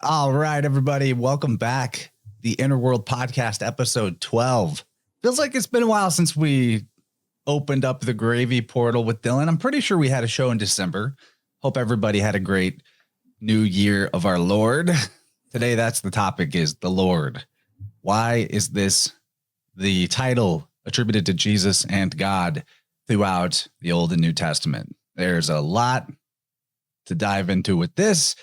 All right, everybody. Welcome back. The Inner World Podcast, episode 12. Feels like it's been a while since we opened up the gravy portal with Dylan. I'm pretty sure we had a show in December. Hope everybody had a great new year of our Lord. Today, that's the topic, is the Lord. Why is this the title attributed to Jesus and God throughout the Old and New Testament? There's a lot to dive into with this.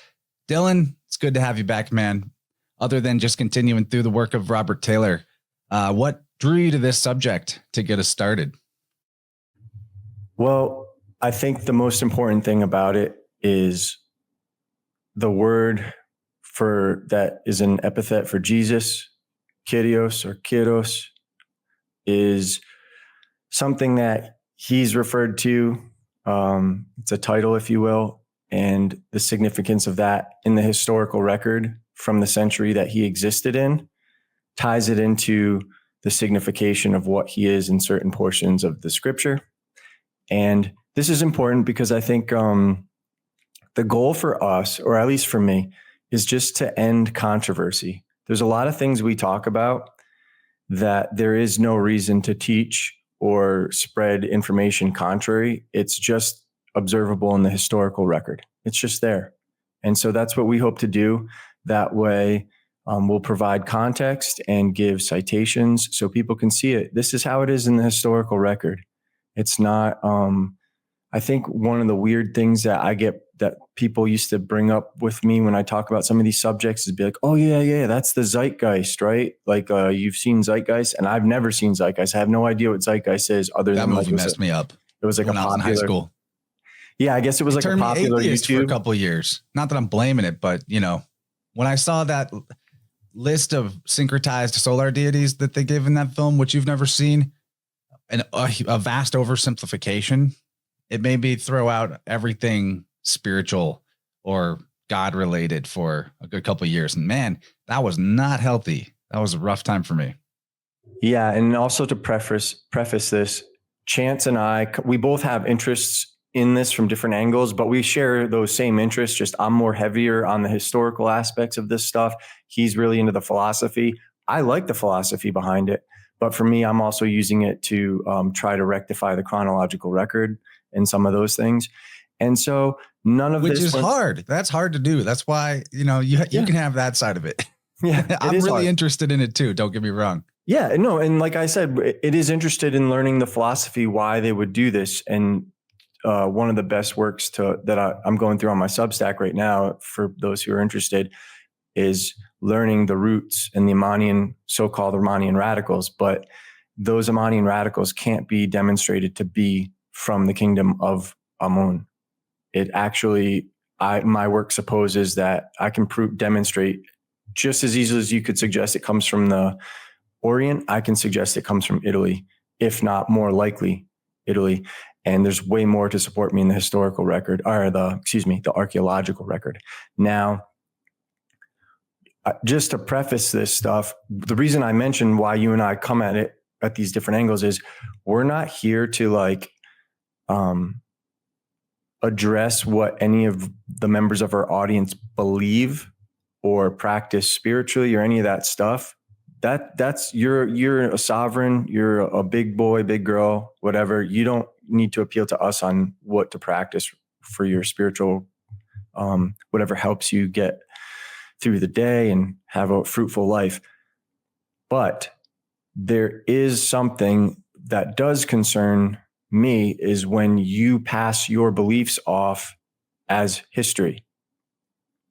Dylan, it's good to have you back, man. Other than just continuing through the work of Robert Taylor, what drew you to this subject to get us started? Well, I think the most important thing about it is the word for that is an epithet for Jesus, Kurios or Kyros, is something that he's referred to. It's a title, if you will, and the significance of that in the historical record from the century that he existed in ties it into the signification of what he is in certain portions of the scripture. And this is important because I think the goal for us, or at least for me, is just to end controversy. There's a lot of things we talk about that there is no reason to teach or spread information contrary. It's just observable in the historical record. It's just there. And so that's what we hope to do. That way, we'll provide context and give citations so people can see it. This is how it is in the historical record. It's not, I think one of the weird things that I get that people used to bring up with me when I talk about some of these subjects is be like, oh yeah, that's the zeitgeist, right? Like you've seen Zeitgeist, and I've never seen Zeitgeist. I have no idea what Zeitgeist is other That than movie like, messed me up. It was like when a I was in high popular school. Yeah, I guess it was like a popular atheist YouTube for a couple of years. Not that I'm blaming it, but when I saw that list of syncretized solar deities that they give in that film, which you've never seen, and a vast oversimplification, it made me throw out everything spiritual or God related for a good couple of years. And man, that was not healthy. That was a rough time for me. Yeah. And also to preface this, Chance and I, we both have interests in this from different angles, but we share those same interests. Just I'm more heavier on the historical aspects of this stuff. He's really into the philosophy. I like the philosophy behind it, but for me, I'm also using it to try to rectify the chronological record and some of those things. And so none of Which this is hard. That's hard to do. That's why, you can have that side of it. Yeah, I'm really interested in it too. Don't get me wrong. Yeah, no. And like I said, it is interested in learning the philosophy, why they would do this. And one of the best works that I'm going through on my Substack right now, for those who are interested, is learning the roots and the so-called Imanian radicals. But those Imanian radicals can't be demonstrated to be from the kingdom of Amun. It actually, my work supposes that I can demonstrate just as easily as you could suggest it comes from the Orient, I can suggest it comes from Italy, if not more likely Italy. And there's way more to support me in the historical record, or the archaeological record. Now, just to preface this stuff, the reason I mentioned why you and I come at it at these different angles is we're not here to address what any of the members of our audience believe or practice spiritually or any of that stuff. That's you're a sovereign, you're a big boy, big girl, whatever. You don't need to appeal to us on what to practice for your spiritual, whatever helps you get through the day and have a fruitful life. But there is something that does concern me, is when you pass your beliefs off as history,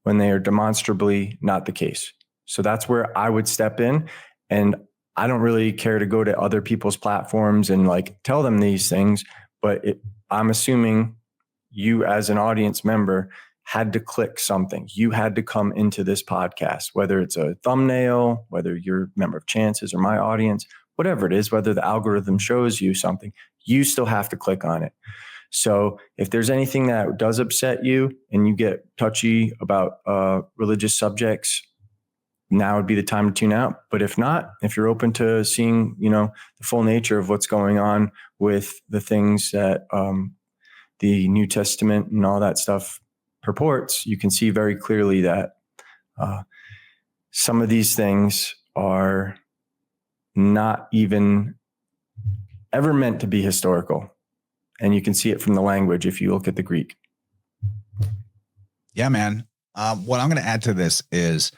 when they are demonstrably not the case. So that's where I would step in. And I don't really care to go to other people's platforms and tell them these things, but I'm assuming you as an audience member had to click something. You had to come into this podcast, whether it's a thumbnail, whether you're a member of Chances or my audience, whatever it is, whether the algorithm shows you something, you still have to click on it. So if there's anything that does upset you and you get touchy about religious subjects, now would be the time to tune out. But if not, if you're open to seeing, the full nature of what's going on with the things that the New Testament and all that stuff purports, you can see very clearly that Some of these things are not even ever meant to be historical. And you can see it from the language if you look at the Greek. Yeah, man. What I'm going to add to this is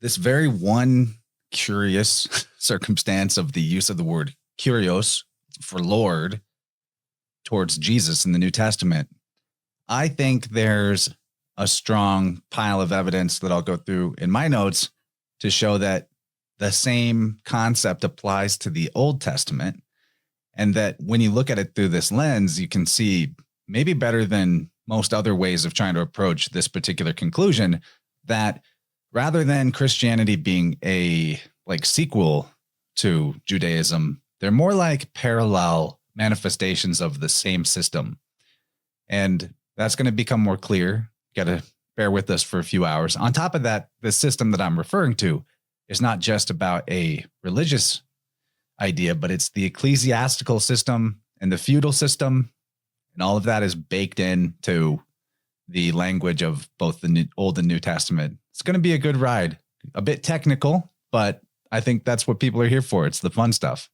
this very one curious circumstance of the use of the word Kurios for Lord towards Jesus in the New Testament. I think there's a strong pile of evidence that I'll go through in my notes to show that the same concept applies to the Old Testament. And that when you look at it through this lens, you can see maybe better than most other ways of trying to approach this particular conclusion that rather than Christianity being a like sequel to Judaism, they're more like parallel manifestations of the same system. And that's going to become more clear. Got to bear with us for a few hours. On top of that, the system that I'm referring to is not just about a religious idea, but it's the ecclesiastical system and the feudal system. And all of that is baked into the language of both the Old and New Testament. It's going to be a good ride, a bit technical, but I think that's what people are here for. It's the fun stuff.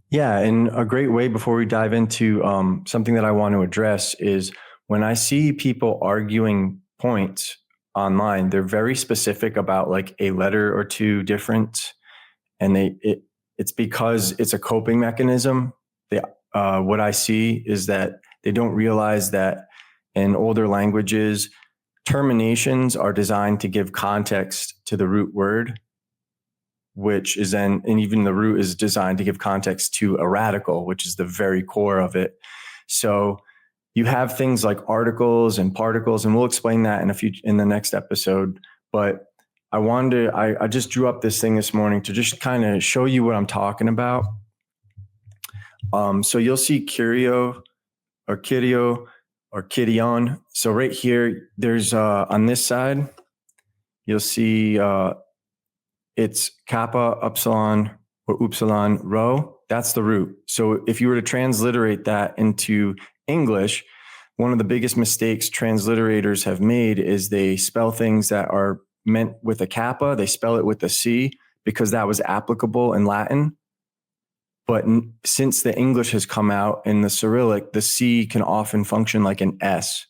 Yeah. And a great way before we dive into something that I want to address is when I see people arguing points online, they're very specific about like a letter or two different. And it's because it's a coping mechanism. What I see is that they don't realize that in older languages, terminations are designed to give context to the root word, which is then, and even the root is designed to give context to a radical, which is the very core of it. So you have things like articles and particles, and we'll explain that in the next episode. But I just drew up this thing this morning to just kind of show you what I'm talking about. So you'll see Kurio or Kyrio or Kyrion. So right here, there's on this side, you'll see it's kappa, upsilon, or upsilon rho. That's the root. So if you were to transliterate that into English, one of the biggest mistakes transliterators have made is they spell things that are meant with a kappa, they spell it with a C because that was applicable in Latin. But since the English has come out in the Cyrillic, the C can often function like an S.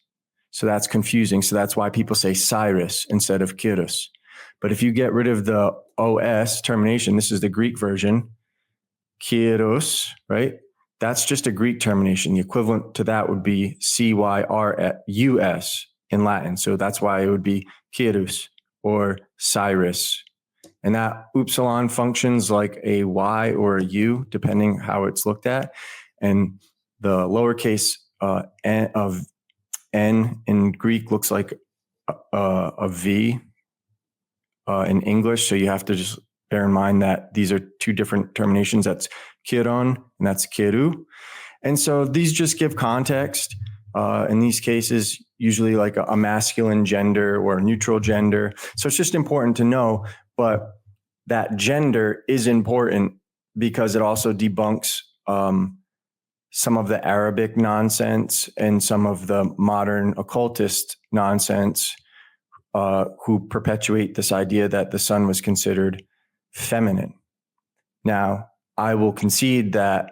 So that's confusing. So that's why people say Cyrus instead of Kyros. But if you get rid of the OS termination, this is the Greek version, Kyros, right? That's just a Greek termination. The equivalent to that would be Cyrus in Latin. So that's why it would be Kyros or Cyrus. And that upsilon functions like a Y or a U, depending how it's looked at. And the lowercase n of N in Greek looks like a V in English. So you have to just bear in mind that these are two different terminations. That's Kiron and that's Kiru. And so these just give context. In these cases, usually like a masculine gender or a neutral gender. So it's just important to know. But that gender is important because it also debunks some of the Arabic nonsense and some of the modern occultist nonsense who perpetuate this idea that the sun was considered feminine. Now, I will concede that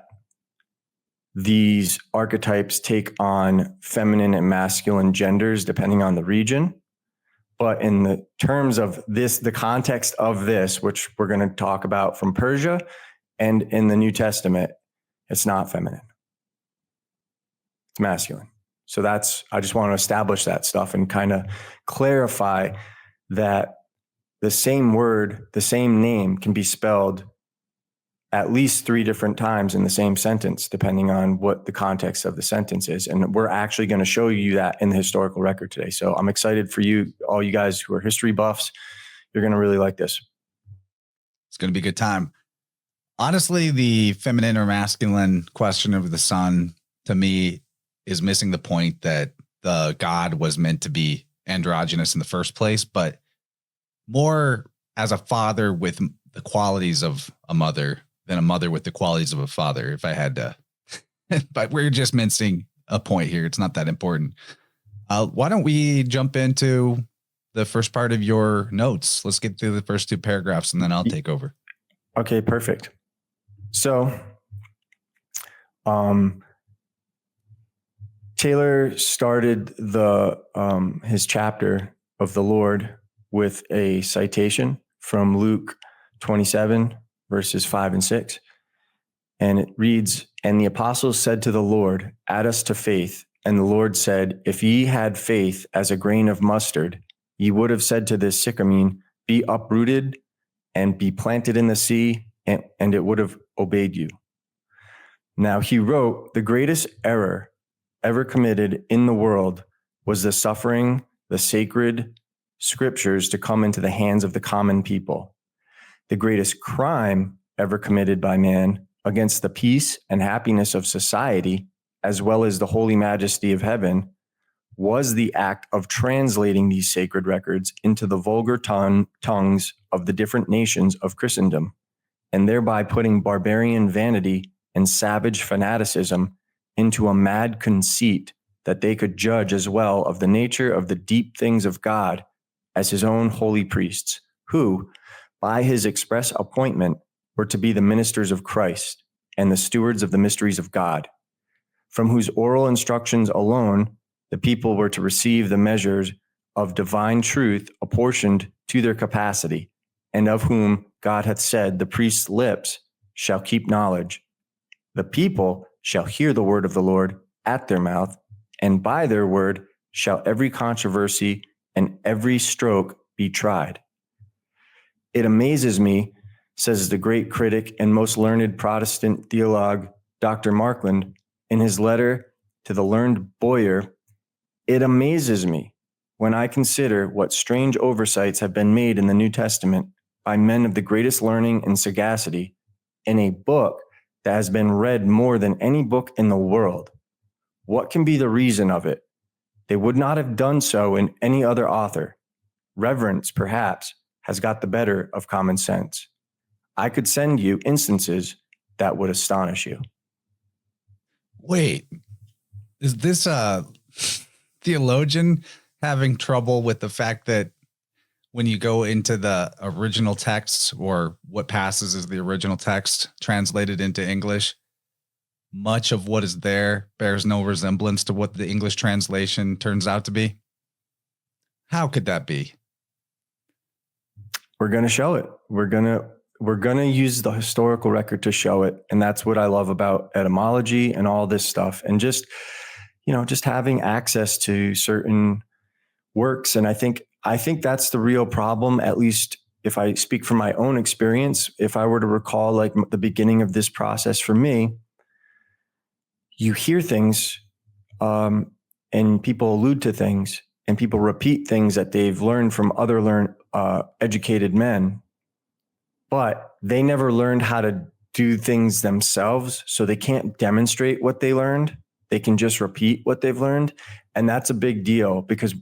these archetypes take on feminine and masculine genders depending on the region. But in the terms of this, the context of this, which we're going to talk about from Persia and in the New Testament, it's not feminine. It's masculine. So I just want to establish that stuff and kind of clarify that the same word, the same name can be spelled at least 3 different times in the same sentence, depending on what the context of the sentence is. And we're actually going to show you that in the historical record today. So I'm excited for you, all you guys who are history buffs. You're going to really like this. It's going to be a good time. Honestly, the feminine or masculine question of the sun, to me, is missing the point that the god was meant to be androgynous in the first place, but more as a father with the qualities of a mother than a mother with the qualities of a father, if I had to. But we're just mincing a point here. It's not that important. Why don't we jump into the first part of your notes. Let's get through the first two paragraphs and then I'll take over. Okay, perfect. So, Taylor started his chapter of the Lord with a citation from Luke 27, verses 5 and 6. And it reads, "And the apostles said to the Lord, add us to faith. And the Lord said, if ye had faith as a grain of mustard, ye would have said to this sycamore, be uprooted and be planted in the sea, and it would have obeyed you." Now he wrote, the greatest error ever committed in the world was the suffering the sacred scriptures to come into the hands of the common people. The greatest crime ever committed by man against the peace and happiness of society, as well as the holy majesty of heaven, was the act of translating these sacred records into the vulgar tongues of the different nations of Christendom, and thereby putting barbarian vanity and savage fanaticism into a mad conceit that they could judge as well of the nature of the deep things of God as his own holy priests, who, by his express appointment, were to be the ministers of Christ and the stewards of the mysteries of God, from whose oral instructions alone the people were to receive the measures of divine truth apportioned to their capacity, and of whom God hath said, the priest's lips shall keep knowledge. The people shall hear the word of the Lord at their mouth, and by their word shall every controversy and every stroke be tried. It amazes me, says the great critic and most learned Protestant theologue, Dr. Markland, in his letter to the learned Boyer, it amazes me when I consider what strange oversights have been made in the New Testament by men of the greatest learning and sagacity in a book that has been read more than any book in the world. What can be the reason of it? They would not have done so in any other author. Reverence, perhaps, has got the better of common sense. I could send you instances that would astonish you. Wait, is this a theologian having trouble with the fact that when you go into the original texts, or what passes as the original text translated into English, much of what is there bears no resemblance to what the English translation turns out to be? How could that be? We're going to show it. We're going to use the historical record to show it. And that's what I love about etymology and all this stuff. And just having access to certain works. And I think that's the real problem, at least if I speak from my own experience. If I were to recall like the beginning of this process for me, you hear things and people allude to things and people repeat things that they've learned from other educated men, but they never learned how to do things themselves. So they can't demonstrate what they learned. They can just repeat what they've learned. And that's a big deal, because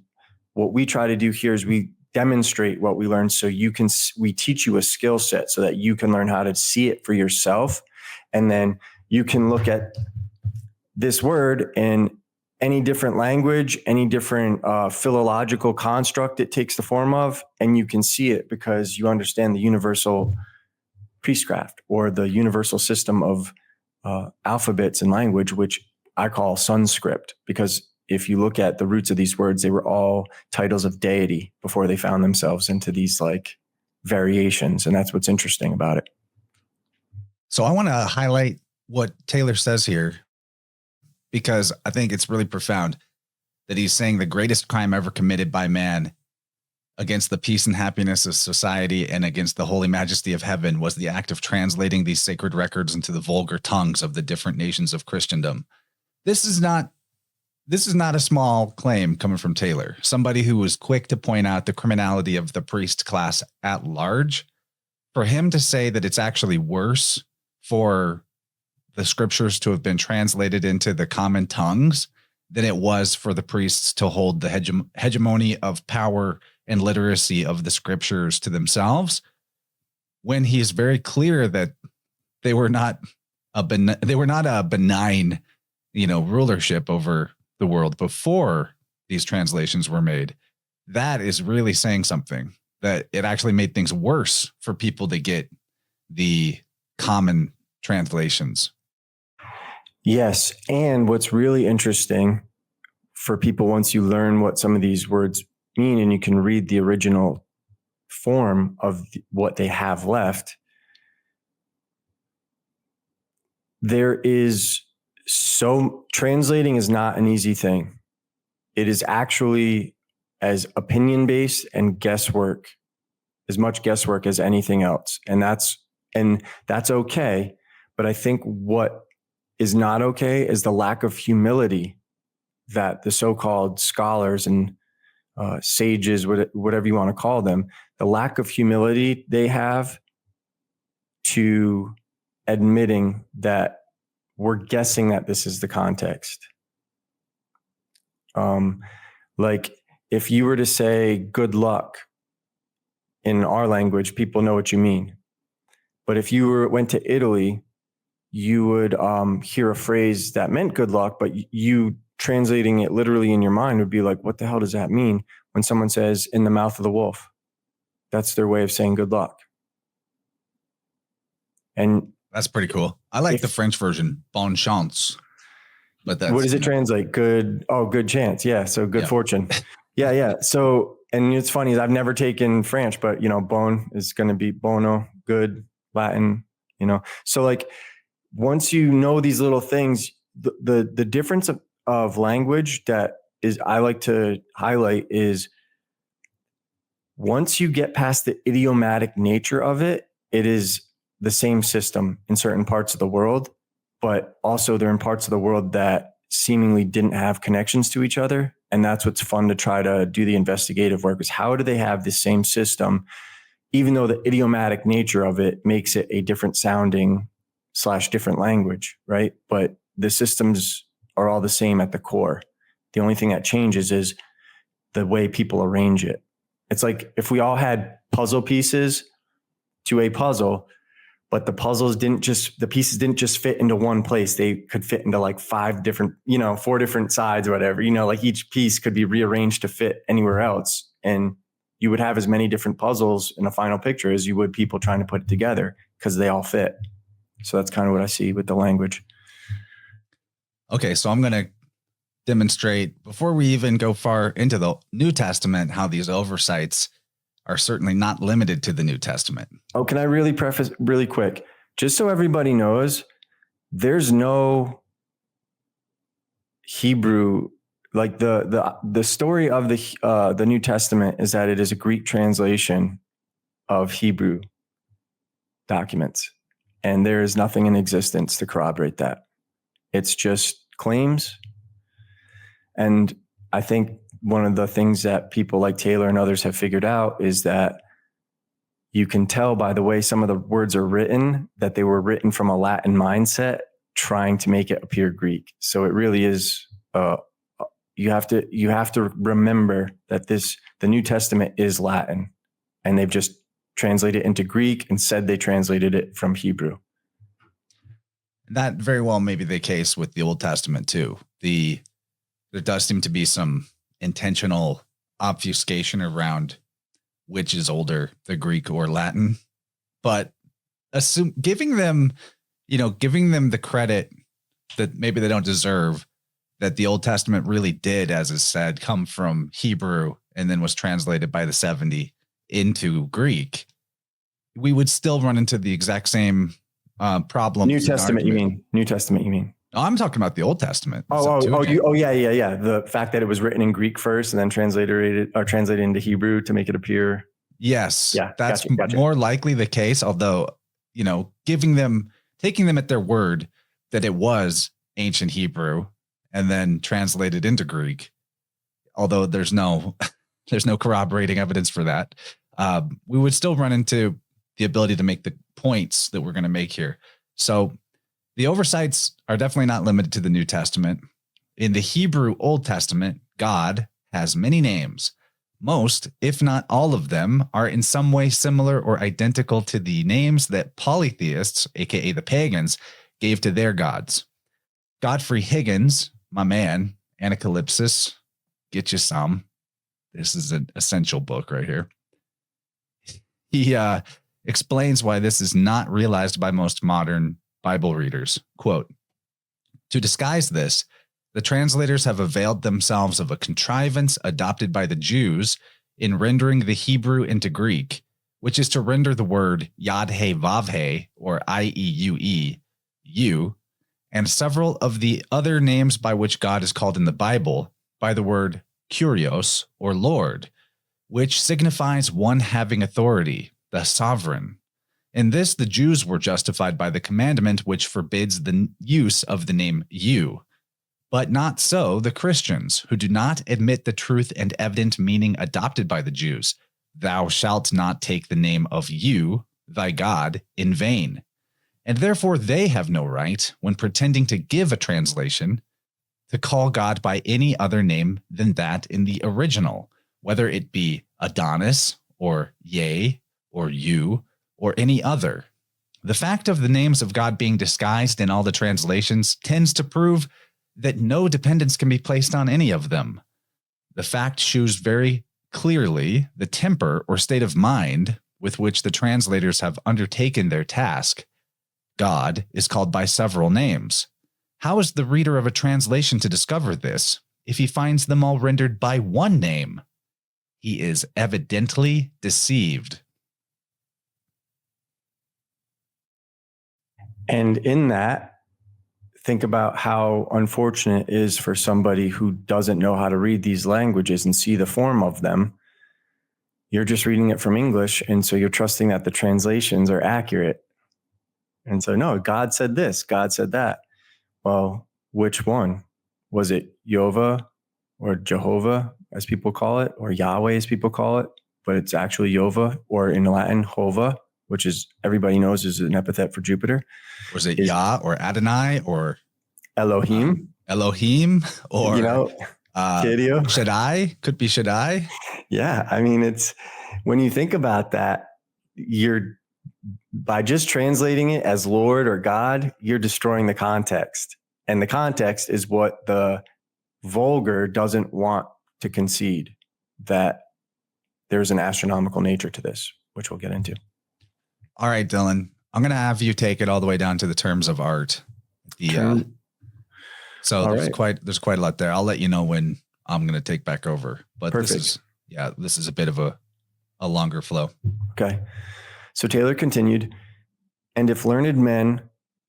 what we try to do here is we demonstrate what we learned. So we teach you a skill set so that you can learn how to see it for yourself. And then you can look at this word in any different language, any different philological construct it takes the form of, and you can see it because you understand the universal priestcraft, or the universal system of alphabets and language, which I call Sanskrit, because if you look at the roots of these words, they were all titles of deity before they found themselves into these like variations. And that's what's interesting about it. So I want to highlight what Taylor says here, because I think it's really profound that he's saying the greatest crime ever committed by man against the peace and happiness of society and against the holy majesty of heaven was the act of translating these sacred records into the vulgar tongues of the different nations of Christendom. This is not a small claim coming from Taylor, somebody who was quick to point out the criminality of the priest class at large. For him to say that it's actually worse for the scriptures to have been translated into the common tongues than it was for the priests to hold the hegemony of power and literacy of the scriptures to themselves, when he is very clear that they were not a benign, rulership over the world before these translations were made. that is really saying something, that it actually made things worse for people to get the common translations. Yes. And what's really interesting for people, once you learn what some of these words mean and you can read the original form of what they have left, translating is not an easy thing. It is actually as opinion based and guesswork, as much guesswork as anything else. And that's okay. But I think what is not okay is the lack of humility that the so-called scholars and sages, whatever you want to call them, the lack of humility they have to admitting that we're guessing that this is the context. Like if you were to say good luck in our language, people know what you mean. But if you went to Italy, you would hear a phrase that meant good luck, but you translating it literally in your mind would be like, what the hell does that mean? When someone says in the mouth of the wolf, that's their way of saying good luck. And that's pretty cool. I like the French version, bonne chance. But that's, what does it translate? Good chance. Yeah. So good fortune. Yeah. So, and it's funny is I've never taken French, but bon is going to be bono, good, Latin, so like once you know these little things, the difference of language that is, I like to highlight is once you get past the idiomatic nature of it, it is the same system in certain parts of the world, but also they're in parts of the world that seemingly didn't have connections to each other. And that's what's fun to try to do the investigative work is how do they have the same system, even though the idiomatic nature of it makes it a different sounding / different language, right? But the systems are all the same at the core. The only thing that changes is the way people arrange it. It's like if we all had puzzle pieces to a puzzle, but the pieces didn't just fit into one place. They could fit into like 5 different, 4 different sides or whatever, like each piece could be rearranged to fit anywhere else. And you would have as many different puzzles in a final picture as you would people trying to put it together because they all fit. So that's kind of what I see with the language. Okay. So I'm going to demonstrate before we even go far into the New Testament, how these oversights are certainly not limited to the New Testament. Oh, can I really preface really quick, just so everybody knows, there's no Hebrew, like the story of the New Testament is that it is a Greek translation of Hebrew documents, and there is nothing in existence to corroborate that. It's just claims. And I think one of the things that people like Taylor and others have figured out is that you can tell by the way some of the words are written that they were written from a Latin mindset trying to make it appear Greek. So it really is, you have to remember that the New Testament is Latin, and they've just translated it into Greek and said they translated it from Hebrew. That very well may be the case with the Old Testament too. There does seem to be some intentional obfuscation around which is older, the Greek or Latin, but giving them the credit that maybe they don't deserve, that the Old Testament really did, as is said, come from Hebrew and then was translated by the 70 into Greek, we would still run into the exact same problem. New Testament, you mean? No, I'm talking about the Old Testament. Yeah. The fact that it was written in Greek first and then translated into Hebrew to make it appear. Yes. Yeah. That's gotcha. More likely the case. Although, taking them at their word that it was ancient Hebrew and then translated into Greek, although there's no corroborating evidence for that. We would still run into the ability to make the points that we're going to make here. So the oversights are definitely not limited to the New Testament. In the Hebrew Old Testament, God has many names. Most, if not all of them, are in some way similar or identical to the names that polytheists, aka the pagans, gave to their gods. Godfrey Higgins, my man, Anacalypsis, get you some. This is an essential book right here. He explains why this is not realized by most modern Bible readers. Quote, to disguise this, the translators have availed themselves of a contrivance adopted by the Jews in rendering the Hebrew into Greek, which is to render the word Yad-He Vav-He, or I-E-U-E, you, and several of the other names by which God is called in the Bible by the word Kurios, or Lord, which signifies one having authority, the sovereign. In this, the Jews were justified by the commandment which forbids the use of the name you. But not so the Christians, who do not admit the truth and evident meaning adopted by the Jews. Thou shalt not take the name of you, thy God, in vain. And therefore they have no right, when pretending to give a translation, to call God by any other name than that in the original, whether it be Adonis, or Yea, or you, or any other. The fact of the names of God being disguised in all the translations tends to prove that no dependence can be placed on any of them. The fact shews very clearly the temper or state of mind with which the translators have undertaken their task. God is called by several names. How is the reader of a translation to discover this if he finds them all rendered by one name? He is evidently deceived. And in that, think about how unfortunate it is for somebody who doesn't know how to read these languages and see the form of them. You're just reading it from English, and so you're trusting that the translations are accurate. And so, no, God said this, God said that. Well, which one? Was it Jehovah or Jehovah, as people call it, or Yahweh, as people call it? But it's actually Jehovah, or in Latin, Hova, which is, everybody knows, is an epithet for Jupiter. Was it Yah or Adonai or Elohim? Elohim or, Kurios? Shaddai? Could be Shaddai. Yeah. I mean, it's, when you think about that, you're, by just translating it as Lord or God, you're destroying the context. And the context is what the vulgar doesn't want to concede, that there's an astronomical nature to this, which we'll get into. All right, Dylan, I'm going to have you take it all the way down to the terms of art. So there's quite a lot there. I'll let you know when I'm going to take back over, but Perfect. This is a bit of a longer flow. Okay. So Taylor continued, and if learned men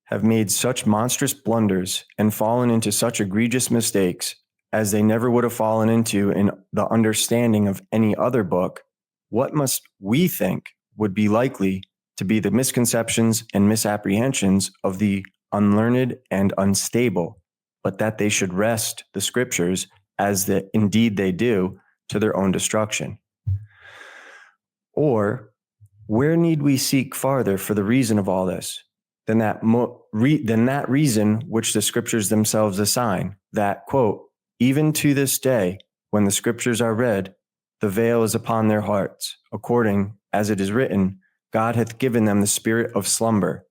have made such monstrous blunders and fallen into such egregious mistakes as they never would have fallen into in the understanding of any other book, what must we think would be likely to be the misconceptions and misapprehensions of the unlearned and unstable, but that they should wrest the scriptures, as indeed they do, to their own destruction? Or where need we seek farther for the reason of all this than that reason which the scriptures themselves assign, that, quote, even to this day, when the scriptures are read, the veil is upon their hearts, according as it is written, God hath given them the spirit of slumber,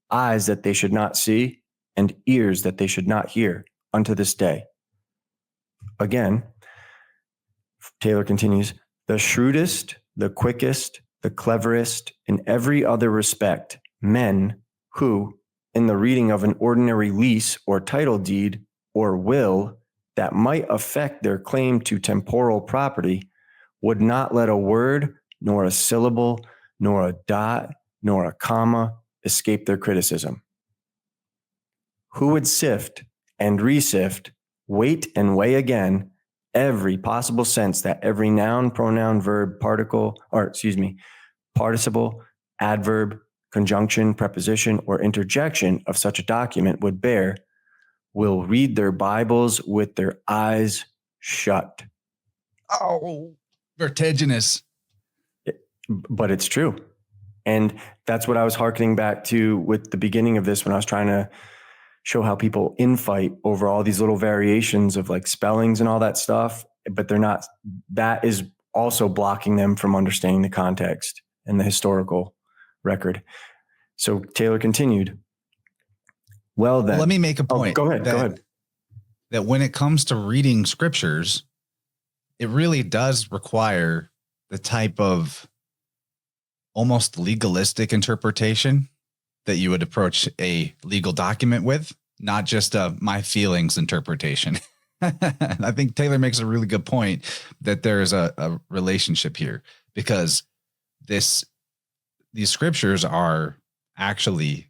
eyes that they should not see, and ears that they should not hear, unto this day. Again, Taylor continues, the shrewdest, the quickest, the cleverest, in every other respect, men who, in the reading of an ordinary lease or title deed or will that might affect their claim to temporal property, would not let a word, nor a syllable, nor a dot, nor a comma escape their criticism. Who would sift and resift, weight and weigh again, every possible sense that every noun, pronoun, verb, participle, adverb, conjunction, preposition, or interjection of such a document would bear, will read their Bibles with their eyes shut. Oh, vertiginous. But it's true. And that's what I was hearkening back to with the beginning of this, when I was trying to show how people infight over all these little variations of like spellings and all that stuff, but they're not, that is also blocking them from understanding the context and the historical record. So Taylor continued, well then. Let me make a point. Go ahead. That when it comes to reading scriptures, it really does require the type of almost legalistic interpretation that you would approach a legal document with, not just a my feelings interpretation. I think Taylor makes a really good point that there's a relationship here, because these scriptures are actually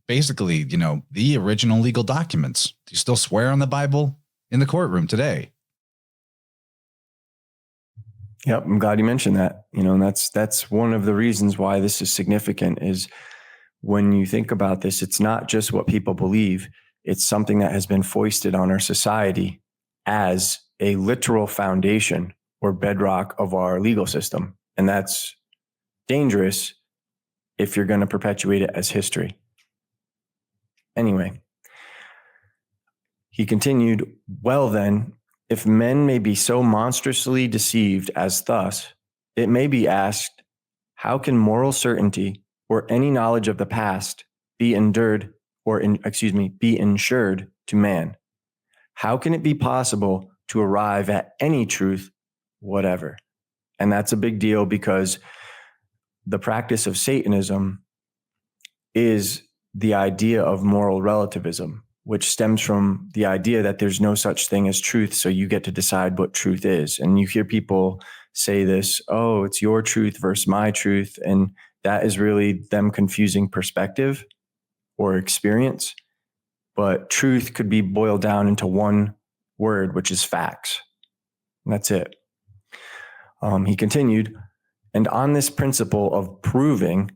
basically, the original legal documents. Do you still swear on the Bible in the courtroom today? Yep, I'm glad you mentioned that. And that's one of the reasons why this is significant, is when you think about this, it's not just what people believe. It's something that has been foisted on our society as a literal foundation or bedrock of our legal system. And that's dangerous if you're going to perpetuate it as history. Anyway, he continued, well then, if men may be so monstrously deceived as thus, it may be asked, how can moral certainty or any knowledge of the past be endured be insured to man? How can it be possible to arrive at any truth whatever? And that's a big deal, because the practice of Satanism is the idea of moral relativism, which stems from the idea that there's no such thing as truth, so you get to decide what truth is. And you hear people say this, oh, it's your truth versus my truth. And that is really them confusing perspective or experience. But truth could be boiled down into one word, which is facts. And that's it. He continued, and on this principle of proving,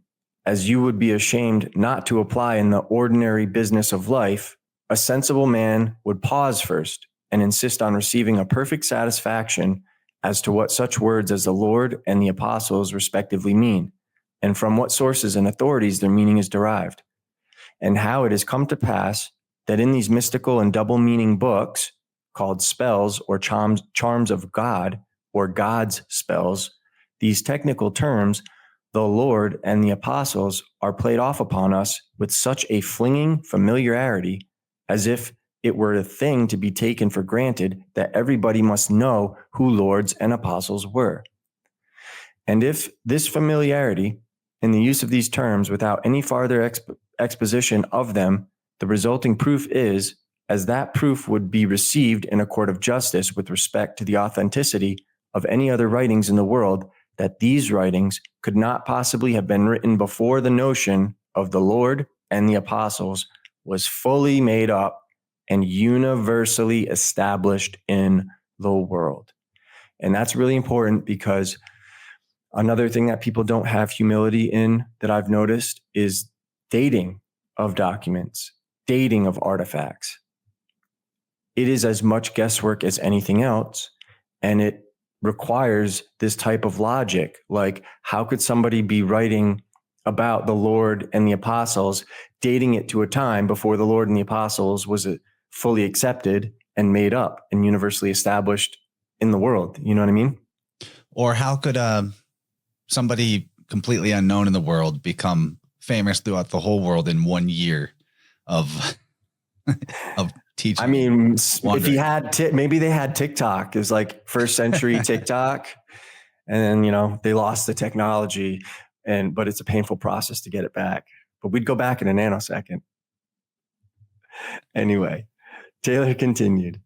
as you would be ashamed not to apply in the ordinary business of life, a sensible man would pause first and insist on receiving a perfect satisfaction as to what such words as the Lord and the apostles respectively mean, and from what sources and authorities their meaning is derived, and how it has come to pass that in these mystical and double meaning books called spells or charms of God, or God's spells, these technical terms, the Lord and the apostles, are played off upon us with such a flinging familiarity, as if it were a thing to be taken for granted that everybody must know who lords and apostles were. And if this familiarity in the use of these terms without any farther exposition of them, the resulting proof is, as that proof would be received in a court of justice with respect to the authenticity of any other writings in the world, that these writings could not possibly have been written before the notion of the Lord and the apostles was fully made up and universally established in the world. And that's really important, because another thing that people don't have humility in that I've noticed is dating of documents, dating of artifacts. It is as much guesswork as anything else, and it requires this type of logic. Like, how could somebody be writing about the Lord and the apostles, dating it to a time before the Lord and the apostles was fully accepted and made up and universally established in the world? You know what I mean? Or how could somebody completely unknown in the world become famous throughout the whole world in 1 year of teaching? I mean, if he had, maybe they had TikTok. It was like first century TikTok, and then, they lost the technology, but it's a painful process to get it back. But we'd go back in a nanosecond. Anyway, Taylor continued,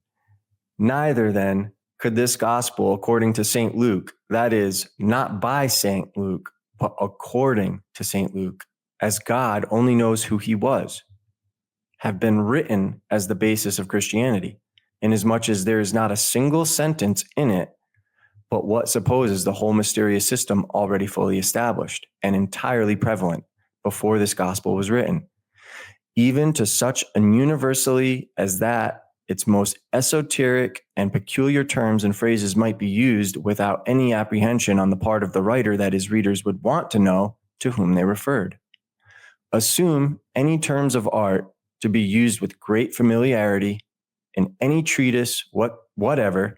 neither then could this gospel according to St. Luke, that is, not by St. Luke, but according to St. Luke, as God only knows who he was, have been written as the basis of Christianity, inasmuch as there is not a single sentence in it but what supposes the whole mysterious system already fully established and entirely prevalent before this gospel was written, even to such an universally as that its most esoteric and peculiar terms and phrases might be used without any apprehension on the part of the writer that his readers would want to know to whom they referred. Assume any terms of art to be used with great familiarity in any treatise, whatever,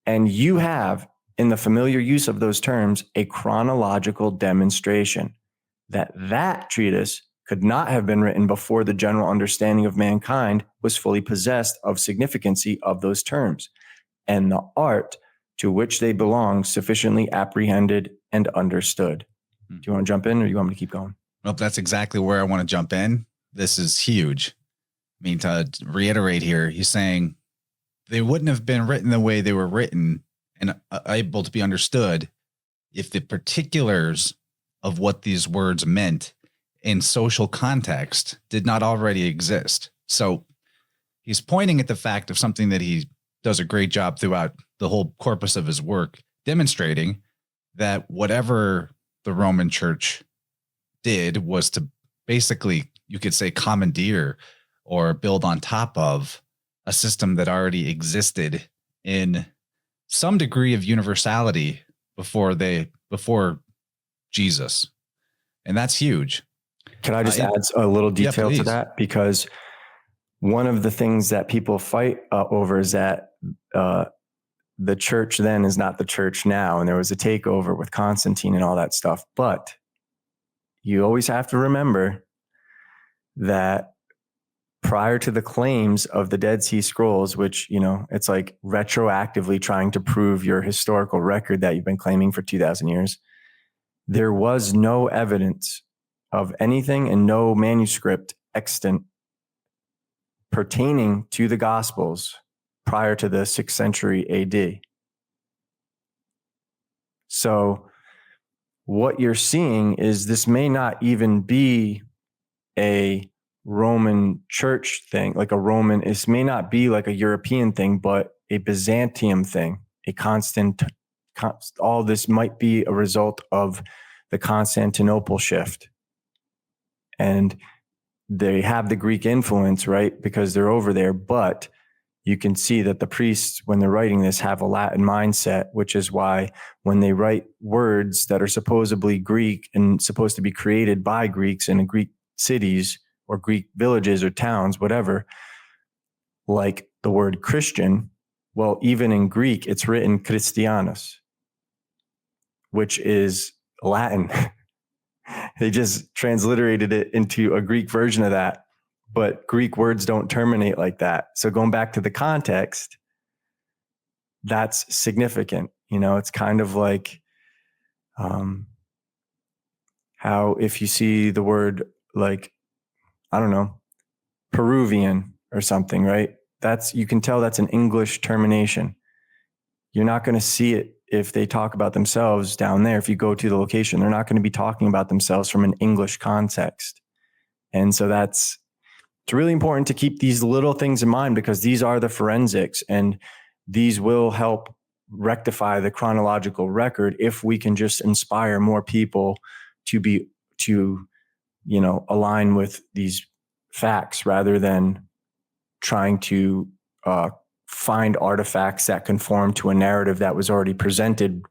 and you have, in the familiar use of those terms, a chronological demonstration that treatise could not have been written before the general understanding of mankind was fully possessed of significancy of those terms, and the art to which they belong sufficiently apprehended and understood. Do you want to jump in or you want me to keep going? Well, that's exactly where I want to jump in. This is huge. I mean, to reiterate here, he's saying they wouldn't have been written the way they were written and able to be understood if the particulars of what these words meant in social context did not already exist. So he's pointing at the fact of something that he does a great job throughout the whole corpus of his work, demonstrating that whatever the Roman Church did was to basically, you could say, commandeer or build on top of a system that already existed in some degree of universality before Jesus. And that's huge. Can I just add a little detail to that? Because one of the things that people fight over is that the church then is not the church now. And there was a takeover with Constantine and all that stuff. But you always have to remember that prior to the claims of the Dead Sea Scrolls, which, you know, it's like retroactively trying to prove your historical record that you've been claiming for 2,000 years, there was no evidence of anything and no manuscript extant pertaining to the Gospels prior to the 6th century AD. So what you're seeing is this may not even be a Roman church thing, like a Roman, it may not be like a European thing, but a Byzantium thing, all this might be a result of the Constantinople shift. And they have the Greek influence, right? Because they're over there, but you can see that the priests, when they're writing this, have a Latin mindset, which is why when they write words that are supposedly Greek and supposed to be created by Greeks in Greek cities or Greek villages or towns, whatever, like the word Christian, well, even in Greek, it's written Christianus, which is Latin. They just transliterated it into a Greek version of that. But Greek words don't terminate like that. So going back to the context, that's significant. You know, it's kind of like how if you see the word like, I don't know, Peruvian or something, right? You can tell that's an English termination. You're not going to see it if they talk about themselves down there. If you go to the location, they're not going to be talking about themselves from an English context. And so it's really important to keep these little things in mind because these are the forensics and these will help rectify the chronological record if we can just inspire more people to align with these facts rather than trying to find artifacts that conform to a narrative that was already presented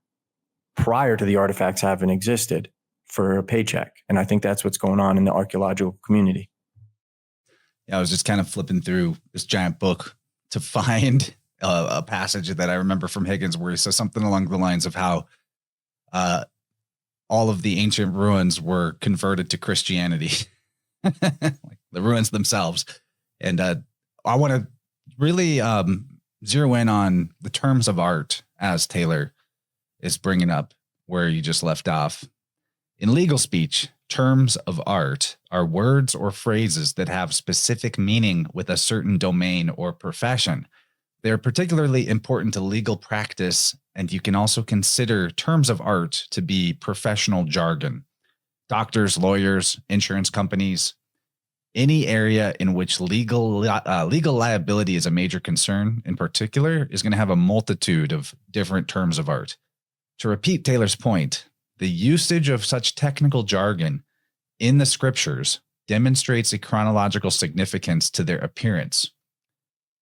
prior to the artifacts having existed for a paycheck. And I think that's what's going on in the archaeological community. Yeah, I was just kind of flipping through this giant book to find a passage that I remember from Higgins where he says something along the lines of how all of the ancient ruins were converted to Christianity, like the ruins themselves. And I want to really zero in on the terms of art as Taylor is bringing up where you just left off. In legal speech, terms of art are words or phrases that have specific meaning with a certain domain or profession. They are particularly important to legal practice, and you can also consider terms of art to be professional jargon. Doctors, lawyers, insurance companies, any area in which legal liability is a major concern in particular is going to have a multitude of different terms of art. To repeat Taylor's point, the usage of such technical jargon in the scriptures demonstrates a chronological significance to their appearance.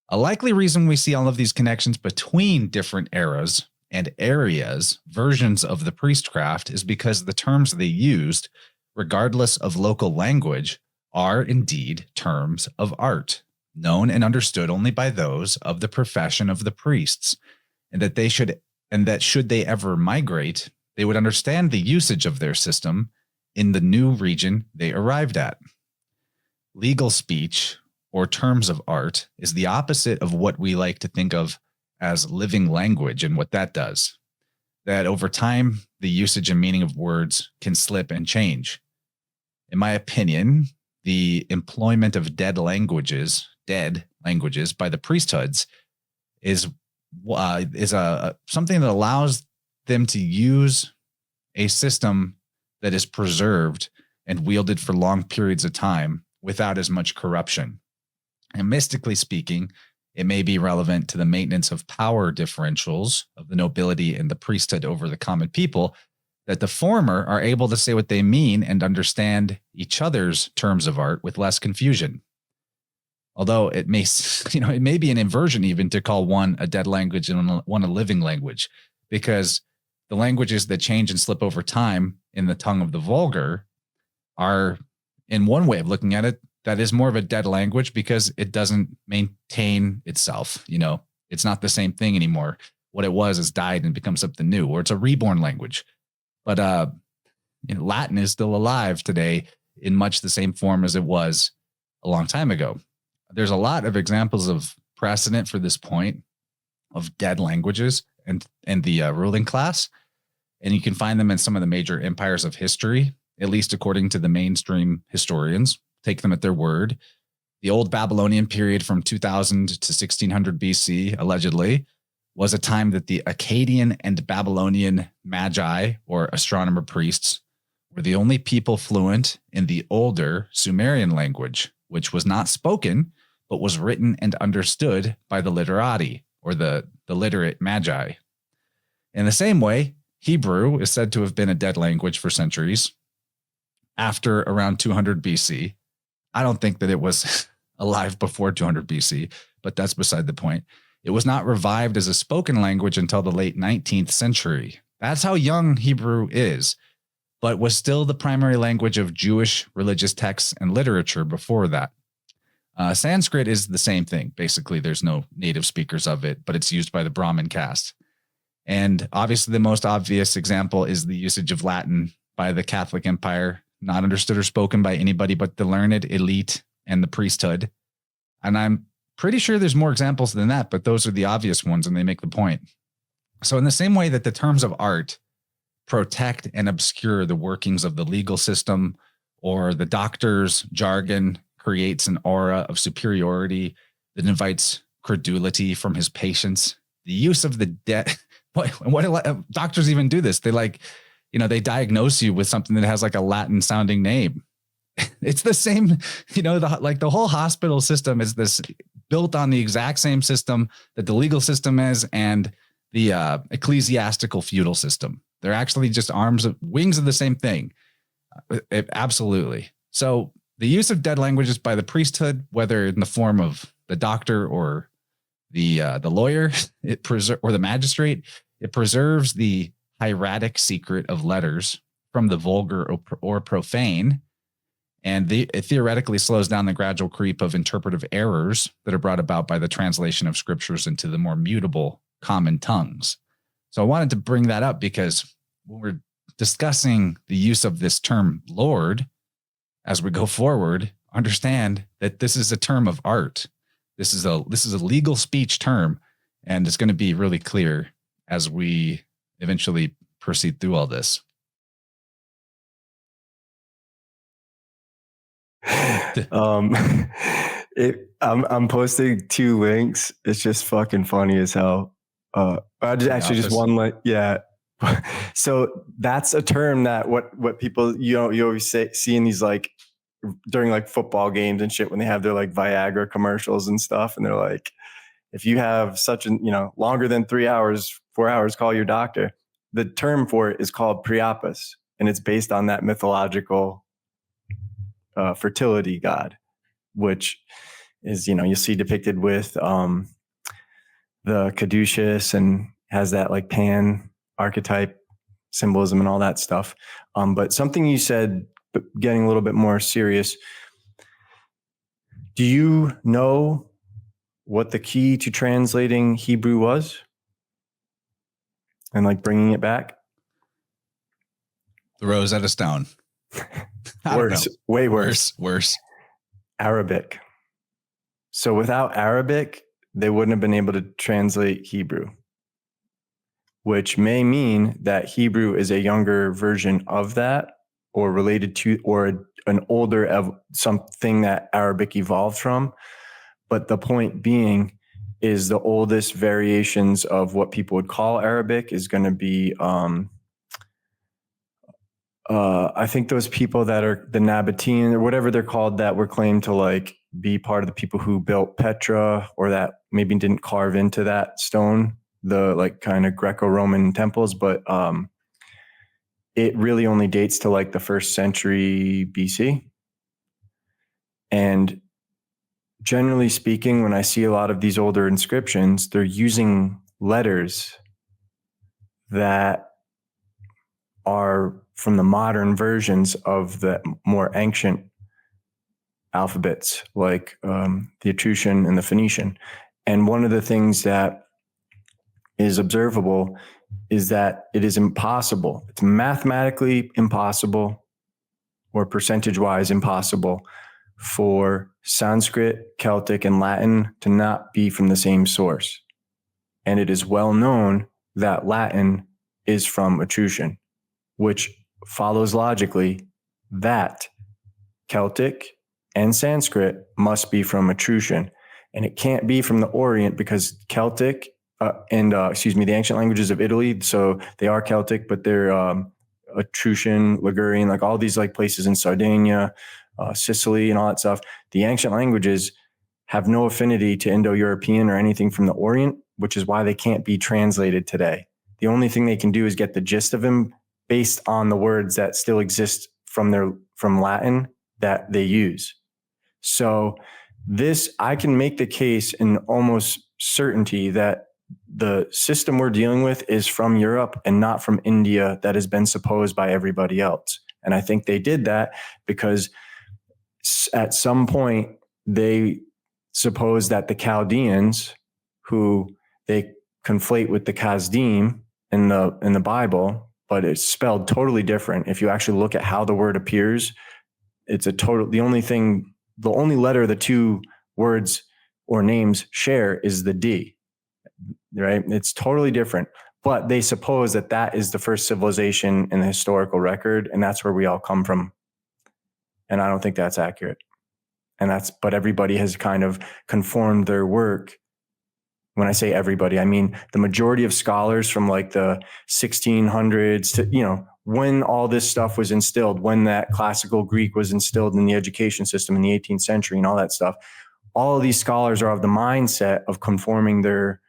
A likely reason we see all of these connections between different eras and areas, versions of the priestcraft, is because the terms they used, regardless of local language, are indeed terms of art, known and understood only by those of the profession of the priests, and that should they ever migrate, they would understand the usage of their system in the new region they arrived at. Legal speech, or terms of art, is the opposite of what we like to think of as living language and what that does. That over time, the usage and meaning of words can slip and change. In my opinion, the employment of dead languages by the priesthoods is something that allows them to use a system that is preserved and wielded for long periods of time without as much corruption. And mystically speaking, it may be relevant to the maintenance of power differentials of the nobility and the priesthood over the common people, that the former are able to say what they mean and understand each other's terms of art with less confusion. Although it may, it may be an inversion even to call one a dead language and one a living language, because the languages that change and slip over time in the tongue of the vulgar are, in one way of looking at it, that is more of a dead language because it doesn't maintain itself. It's not the same thing anymore. What it was has died and become something new, or it's a reborn language. But Latin is still alive today in much the same form as it was a long time ago. There's a lot of examples of precedent for this point of dead languages and the ruling class. And you can find them in some of the major empires of history, at least according to the mainstream historians. Take them at their word. The old Babylonian period from 2000 to 1600 BC, allegedly, was a time that the Akkadian and Babylonian magi, or astronomer priests, were the only people fluent in the older Sumerian language, which was not spoken, but was written and understood by the literati, or the literate magi. In the same way, Hebrew is said to have been a dead language for centuries. After around 200 BC, I don't think that it was alive before 200 BC, but that's beside the point. It was not revived as a spoken language until the late 19th century. That's how young Hebrew is, but was still the primary language of Jewish religious texts and literature before that. Sanskrit is the same thing. Basically, there's no native speakers of it, but it's used by the Brahmin caste. And obviously, the most obvious example is the usage of Latin by the Catholic Empire, not understood or spoken by anybody but the learned elite and the priesthood. And I'm pretty sure there's more examples than that, but those are the obvious ones, and they make the point. So in the same way that the terms of art protect and obscure the workings of the legal system, or the doctor's jargon creates an aura of superiority that invites credulity from his patients, the use of the dead. What doctors even do this? They they diagnose you with something that has like a Latin sounding name. It's the same, the whole hospital system is this built on the exact same system that the legal system is and the ecclesiastical feudal system. They're actually just wings of the same thing. Absolutely. So the use of dead languages by the priesthood, whether in the form of the doctor or the lawyer, or the magistrate, it preserves the hieratic secret of letters from the vulgar or profane, and it theoretically slows down the gradual creep of interpretive errors that are brought about by the translation of scriptures into the more mutable common tongues. So I wanted to bring that up because when we're discussing the use of this term Lord, as we go forward, understand that this is a term of art. This is a legal speech term, and it's going to be really clear as we eventually proceed through all this. I'm posting 2 links. It's just fucking funny as hell. Just one link. Yeah. So that's a term that what people you always see in these like during like football games and shit when they have their like Viagra commercials and stuff, and they're like, if you have such an longer than 3 hours, 4 hours, call your doctor. The term for it is called Priapus, and it's based on that mythological fertility god, which is you'll see depicted with the caduceus and has that like Pan archetype symbolism and all that stuff. But something you said, getting a little bit more serious, do you know what the key to translating Hebrew was and like bringing it back? The Rosetta Stone. Worse, way worse. Worse. Arabic. So without Arabic, they wouldn't have been able to translate Hebrew, which may mean that Hebrew is a younger version of that, or related to, or an older of something that Arabic evolved from. But the point being is the oldest variations of what people would call Arabic is going to be, I think those people that are the Nabatean or whatever they're called that were claimed to like be part of the people who built Petra, or that maybe didn't carve into that stone, the like kind of Greco-Roman temples. But it really only dates to like the 1st century BC. And generally speaking, when I see a lot of these older inscriptions, they're using letters that are from the modern versions of the more ancient alphabets, like the Etruscan and the Phoenician. And one of the things that is observable is that it is impossible. It's mathematically impossible, or percentage-wise impossible, for Sanskrit, Celtic, and Latin to not be from the same source. And it is well known that Latin is from Etruscan, which follows logically that Celtic and Sanskrit must be from Etruscan. And it can't be from the Orient, because Celtic the ancient languages of Italy, so they are Celtic, but they're Etruscan, Ligurian, like all these like places in Sardinia, Sicily, and all that stuff. The ancient languages have no affinity to Indo-European or anything from the Orient, which is why they can't be translated today. The only thing they can do is get the gist of them based on the words that still exist from Latin that they use. So I can make the case in almost certainty that the system we're dealing with is from Europe and not from India, that has been supposed by everybody else. And I think they did that because at some point they suppose that the Chaldeans, who they conflate with the Kasdim in the Bible, but it's spelled totally different. If you actually look at how the word appears, it's the only letter the two words or names share is the D, right? It's totally different, but they suppose that is the first civilization in the historical record, and that's where we all come from. And I don't think that's accurate. But everybody has kind of conformed their work. When I say everybody, I mean the majority of scholars from like the 1600s to, when all this stuff was instilled, when that classical Greek was instilled in the education system in the 18th century and all that stuff, all of these scholars are of the mindset of conforming their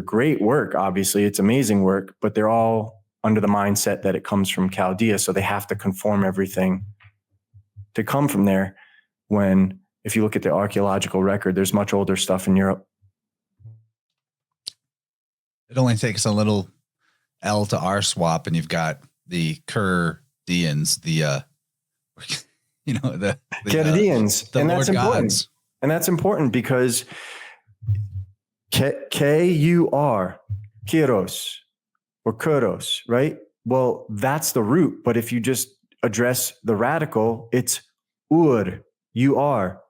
great work. Obviously, it's amazing work, but they're all under the mindset that it comes from Chaldea. So they have to conform everything to come from there. When, if you look at the archaeological record, there's much older stuff in Europe. It only takes a little L to R swap, and you've got the Kurdians, the Chaldeans, the and Lord that's important. gods. And that's important because K-U-R, Kurios, or Kurios, right? Well, that's the root. But if you just address the radical, it's Ur, U-R,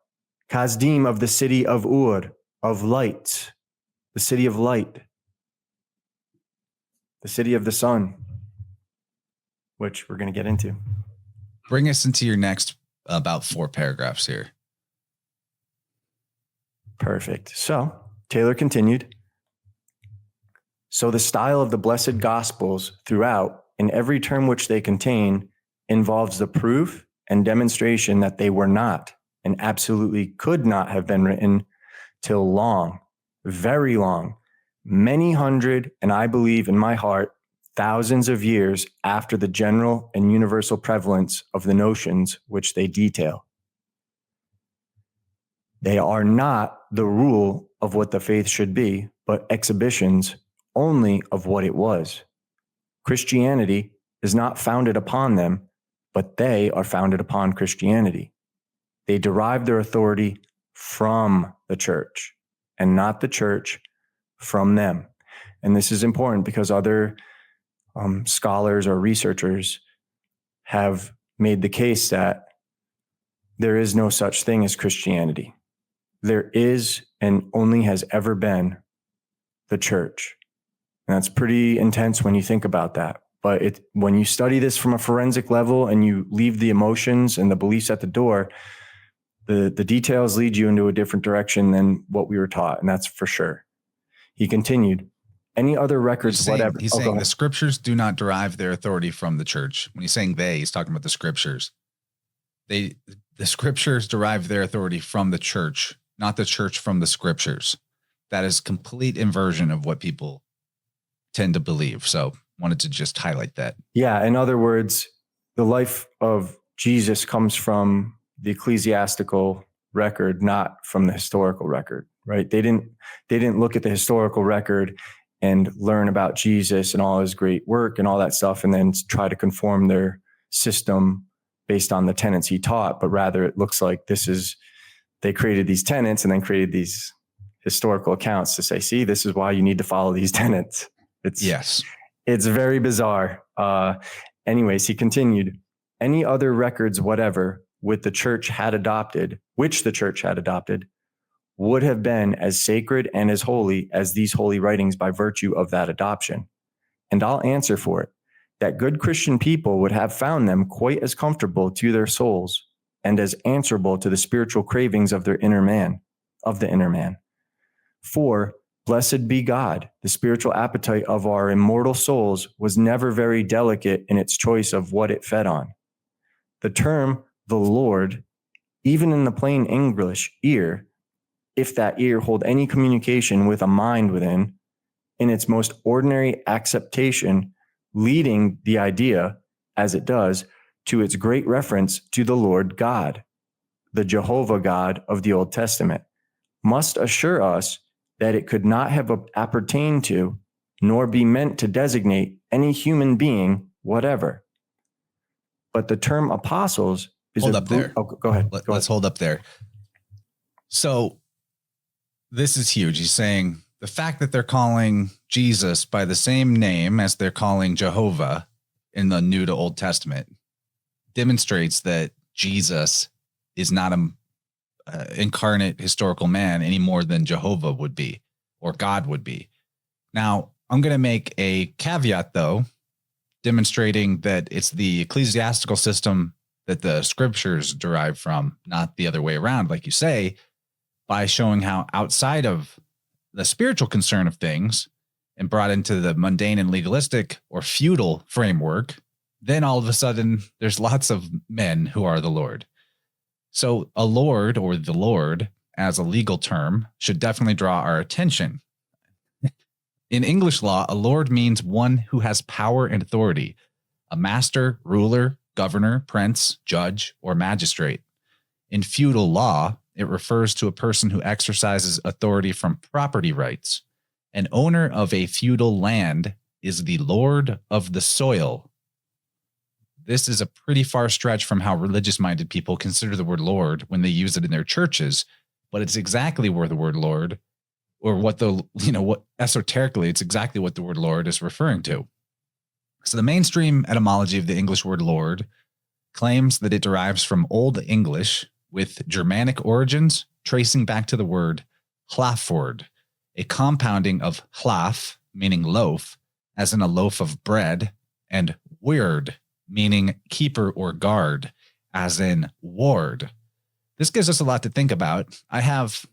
Kasdim, of the city of Ur, of light, the city of light, the city of the sun, which we're going to get into. Bring us into your next about 4 paragraphs here. Perfect. So Taylor continued. So the style of the blessed gospels throughout, in every term which they contain, involves the proof and demonstration that they were not and absolutely could not have been written till long, very long, many hundred, and I believe in my heart, thousands of years after the general and universal prevalence of the notions which they detail. They are not the rule of what the faith should be, but exhibitions only of what it was. Christianity is not founded upon them, but they are founded upon Christianity. They derive their authority from the church, and not the church from them. And this is important because other scholars or researchers have made the case that there is no such thing as Christianity. there is and only has ever been the church. And that's pretty intense when you think about that. But when you study this from a forensic level and you leave the emotions and the beliefs at the door, the details lead you into a different direction than what we were taught. And that's for sure. He continued, any other records, whatever. He's saying the scriptures do not derive their authority from the church. When he's saying he's talking about the scriptures. The scriptures derive their authority from the church, not the church from the scriptures. That is complete inversion of what people tend to believe. So wanted to just highlight that. Yeah. In other words, the life of Jesus comes from the ecclesiastical record, not from the historical record, right? They didn't look at the historical record and learn about Jesus and all his great work and all that stuff, and then try to conform their system based on the tenets he taught. But rather it looks like they created these tenets and then created these historical accounts to say, see, this is why you need to follow these tenets. It's very bizarre. Anyways, he continued, any other records, whatever, which the church had adopted, would have been as sacred and as holy as these holy writings by virtue of that adoption. And I'll answer for it, that good Christian people would have found them quite as comfortable to their souls and as answerable to the spiritual cravings of the inner man. For blessed be God, the spiritual appetite of our immortal souls was never very delicate in its choice of what it fed on. The term, the Lord, even in the plain English ear, if that ear hold any communication with a mind within, in its most ordinary acceptation, leading the idea, as it does, to its great reference to the Lord God, the Jehovah God of the Old Testament, must assure us that it could not have appertained to, nor be meant to designate any human being whatever. But the term apostles is hold up there. Oh, go ahead. Let's hold up there. So this is huge. He's saying the fact that they're calling Jesus by the same name as they're calling Jehovah in the New to Old Testament demonstrates that Jesus is not an incarnate historical man any more than Jehovah would be or God would be. Now, I'm going to make a caveat, though, demonstrating that it's the ecclesiastical system that the scriptures derive from, not the other way around, like you say, by showing how outside of the spiritual concern of things and brought into the mundane and legalistic or feudal framework, then all of a sudden there's lots of men who are the Lord. So a Lord, or the Lord as a legal term, should definitely draw our attention. In English law, a lord means one who has power and authority, a master, ruler, governor, prince, judge, or magistrate. In feudal law, it refers to a person who exercises authority from property rights. An owner of a feudal land is the lord of the soil. This is a pretty far stretch from how religious-minded people consider the word Lord when they use it in their churches, but it's exactly where the word Lord, or what esoterically, it's exactly what the word Lord is referring to. So the mainstream etymology of the English word Lord claims that it derives from Old English with Germanic origins, tracing back to the word hlaford, a compounding of hlaf, meaning loaf, as in a loaf of bread, and weird, meaning keeper or guard, as in ward. This gives us a lot to think about. I have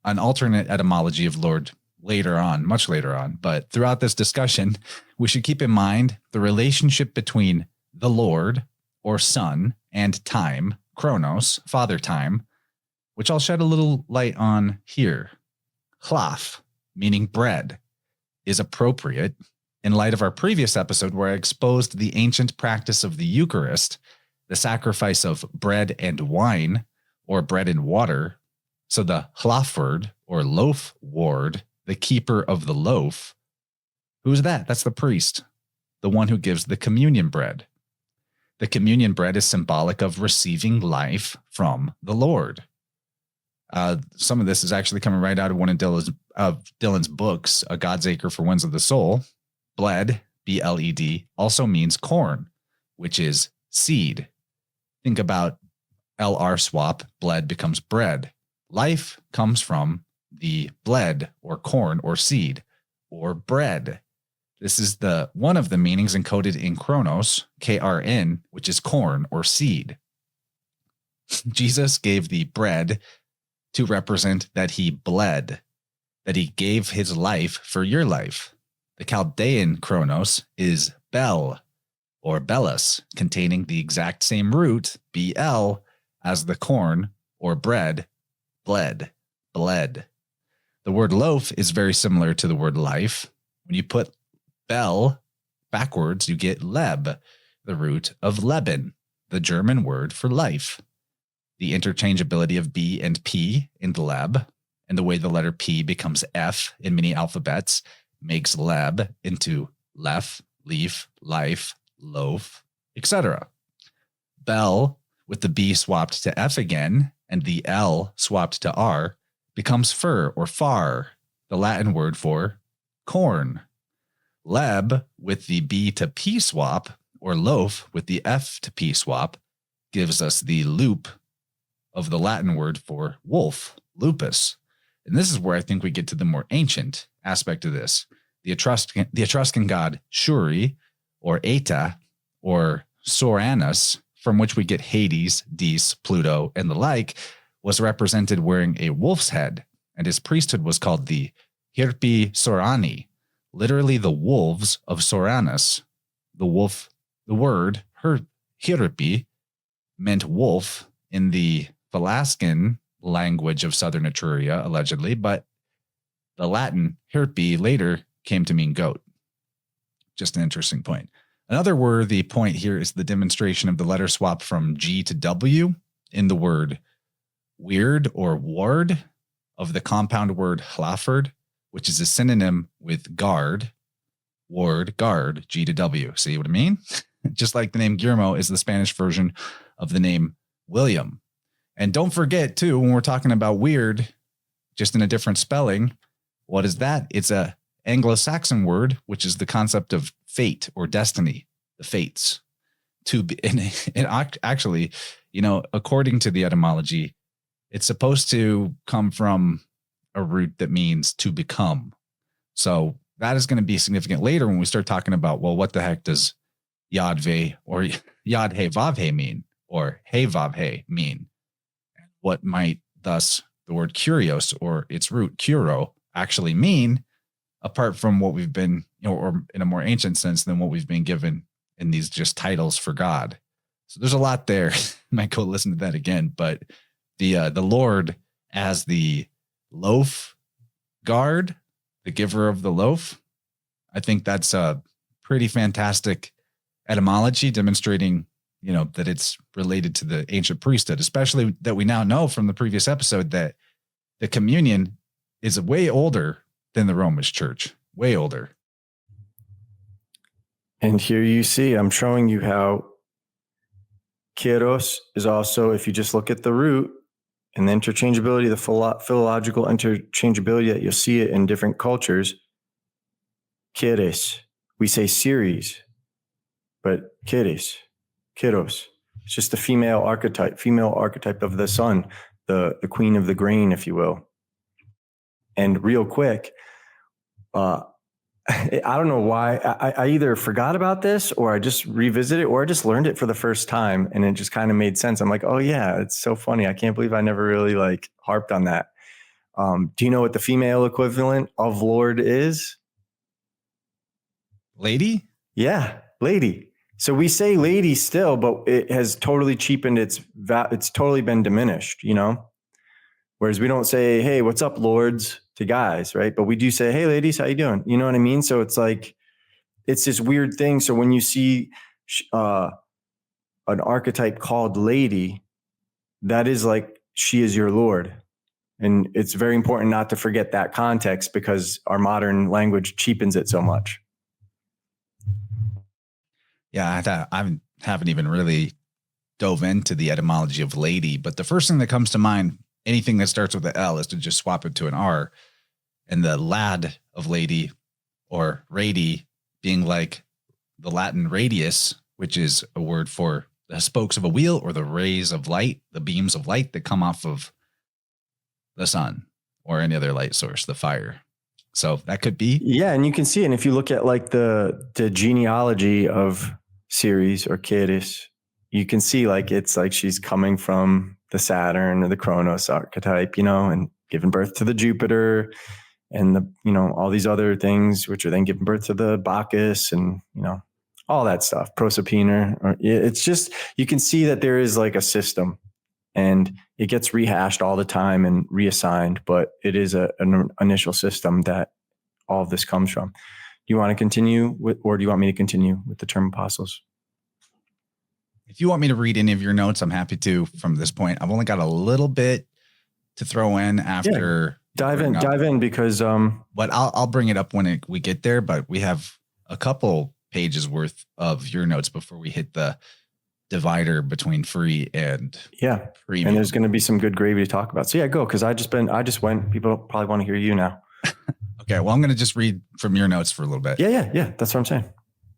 an alternate etymology of Lord later on, much later on, but throughout this discussion, we should keep in mind the relationship between the Lord, or Son, and time, Chronos, Father Time, which I'll shed a little light on here. Chlaf, meaning bread, is appropriate in light of our previous episode where I exposed the ancient practice of the Eucharist, the sacrifice of bread and wine, or bread and water. So the hlaford, or loaf ward, the keeper of the loaf, who's that? That's the priest, the one who gives the communion bread. The communion bread is symbolic of receiving life from the Lord. Some of this is actually coming right out of one of Dylan's books, A God's Acre for Winds of the Soul. Bled, B-L-E-D, also means corn, which is seed. Think about LR swap, bled becomes bread. Life comes from the bled or corn or seed or bread. This is one of the meanings encoded in Kronos, KRN, which is corn or seed. Jesus gave the bread to represent that he bled, that he gave his life for your life. The Chaldean Kronos is Bel or Belus, containing the exact same root, BL, as the corn or bread, bled. The word loaf is very similar to the word life. When you put Bel backwards, you get Leb, the root of Leben, the German word for life. The interchangeability of B and P in the Leb, and the way the letter P becomes F in many alphabets, makes Leb into lef, leaf, life, loaf, etc. Bel, with the B swapped to F again, and the L swapped to R, becomes fur or far, the Latin word for corn. Leb, with the B to P swap, or loaf with the F to P swap, gives us the loop of the Latin word for wolf, lupus. And this is where I think we get to the more ancient aspect of this. The Etruscan god Shuri, or Eta, or Soranus, from which we get Hades, Dis, Pluto, and the like, was represented wearing a wolf's head, and his priesthood was called the Hirpi Sorani, literally the wolves of Soranus. The word Hirpi meant wolf in the Velascan language of southern Etruria, allegedly, but the Latin Hirpi later came to mean goat. Just an interesting point. Another worthy point here is the demonstration of the letter swap from G to W in the word weird or ward of the compound word hlaford, which is a synonym with guard, ward, guard, G to W. See what I mean? Just like the name Guillermo is the Spanish version of the name William. And don't forget, too, when we're talking about weird, just in a different spelling, what is that? It's a Anglo-Saxon word, which is the concept of fate or destiny, the fates. To be, and actually, according to the etymology, it's supposed to come from a root that means to become. So that is going to be significant later when we start talking about, well, what the heck does Yadve or Yad He Vav He mean, or He Vav He mean? What might thus the word Kurios or its root Kuro actually mean, apart from what we've been, or in a more ancient sense than what we've been given in these just titles for God. So there's a lot there. Might go listen to that again, but the Lord as the loaf guard, the giver of the loaf, I think that's a pretty fantastic etymology demonstrating, that it's related to the ancient priesthood, especially that we now know from the previous episode that the communion is way older than the Romish church, way older. And here you see, I'm showing you how Kurios is also, if you just look at the root and the interchangeability, the philological interchangeability that you'll see it in different cultures. Kyris, we say series, but Kyris. Kurios. It's just the female archetype of the sun, the queen of the grain, if you will. And real quick, I don't know why I either forgot about this or I just revisited it or I just learned it for the first time and it just kind of made sense. I'm like, oh yeah, it's so funny. I can't believe I never really harped on that. Do you know what the female equivalent of Lord is? Lady? Yeah, lady. So we say lady still, but it has totally cheapened it's totally been diminished, Whereas we don't say, hey, what's up, lords, to guys, right? But we do say, hey, ladies, how you doing? You know what I mean? So it's it's this weird thing. So when you see an archetype called lady, that is she is your Lord. And it's very important not to forget that context because our modern language cheapens it so much. Yeah, I haven't even really dove into the etymology of lady, but the first thing that comes to mind, anything that starts with an L, is to just swap it to an R. And the lad of lady or radi being like the Latin radius, which is a word for the spokes of a wheel or the rays of light, the beams of light that come off of the sun or any other light source, the fire. So that could be. Yeah. And you can see, and if you look at like the genealogy of Ceres or Kurios, you can see like, it's like she's coming from the Saturn or the Kronos archetype, and giving birth to the Jupiter and all these other things, which are then giving birth to the Bacchus and, all that stuff, Proserpina. It's just, you can see that there is like a system, and it gets rehashed all the time and reassigned, but it is an initial system that all of this comes from. Do you want to continue with, or do you want me to continue with the term apostles? If you want me to read any of your notes, I'm happy to from this point. I've only got a little bit to throw in after. Yeah. Dive in because, but I'll bring it up when we get there, but we have a couple pages worth of your notes before we hit the divider between free and premium. And there's going to be some good gravy to talk about. So go. Cause I just went, people probably want to hear you now. Okay. Well, I'm going to just read from your notes for a little bit. Yeah. That's what I'm saying.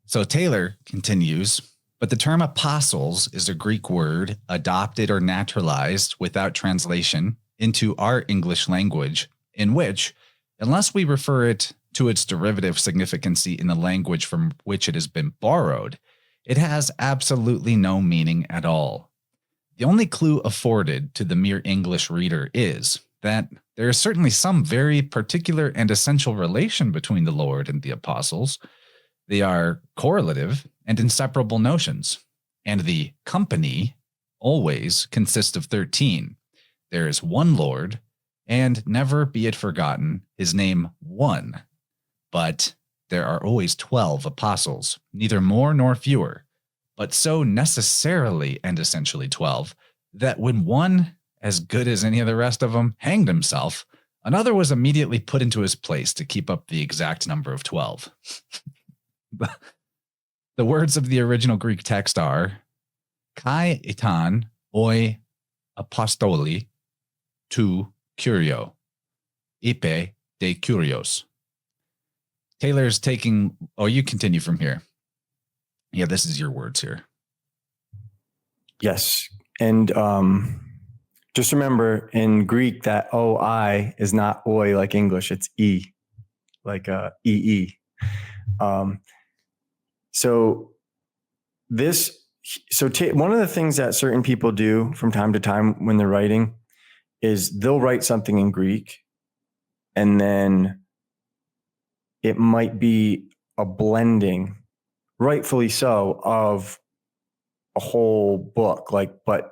So Taylor continues, but the term apostles is a Greek word adopted or naturalized without translation into our English language, in which, unless we refer it to its derivative significancy in the language from which it has been borrowed, it has absolutely no meaning at all. The only clue afforded to the mere English reader is that there is certainly some very particular and essential relation between the Lord and the apostles. They are correlative and inseparable notions, and the company always consists of 13. There is one Lord, and never be it forgotten, his name one. But there are always 12 apostles, neither more nor fewer, but so necessarily and essentially 12, that when one, as good as any of the rest of them, hanged himself, another was immediately put into his place to keep up the exact number of 12. The words of the original Greek text are kai etan oi apostoli tu Kurio, ipe de Kurios. Taylor's taking, you continue from here. Yeah, this is your words here. Yes. And just remember in Greek that OI is not oi like English, it's E, like EE. One of the things that certain people do from time to time when they're writing is they'll write something in Greek, and then it might be a blending, rightfully so, of a whole book. But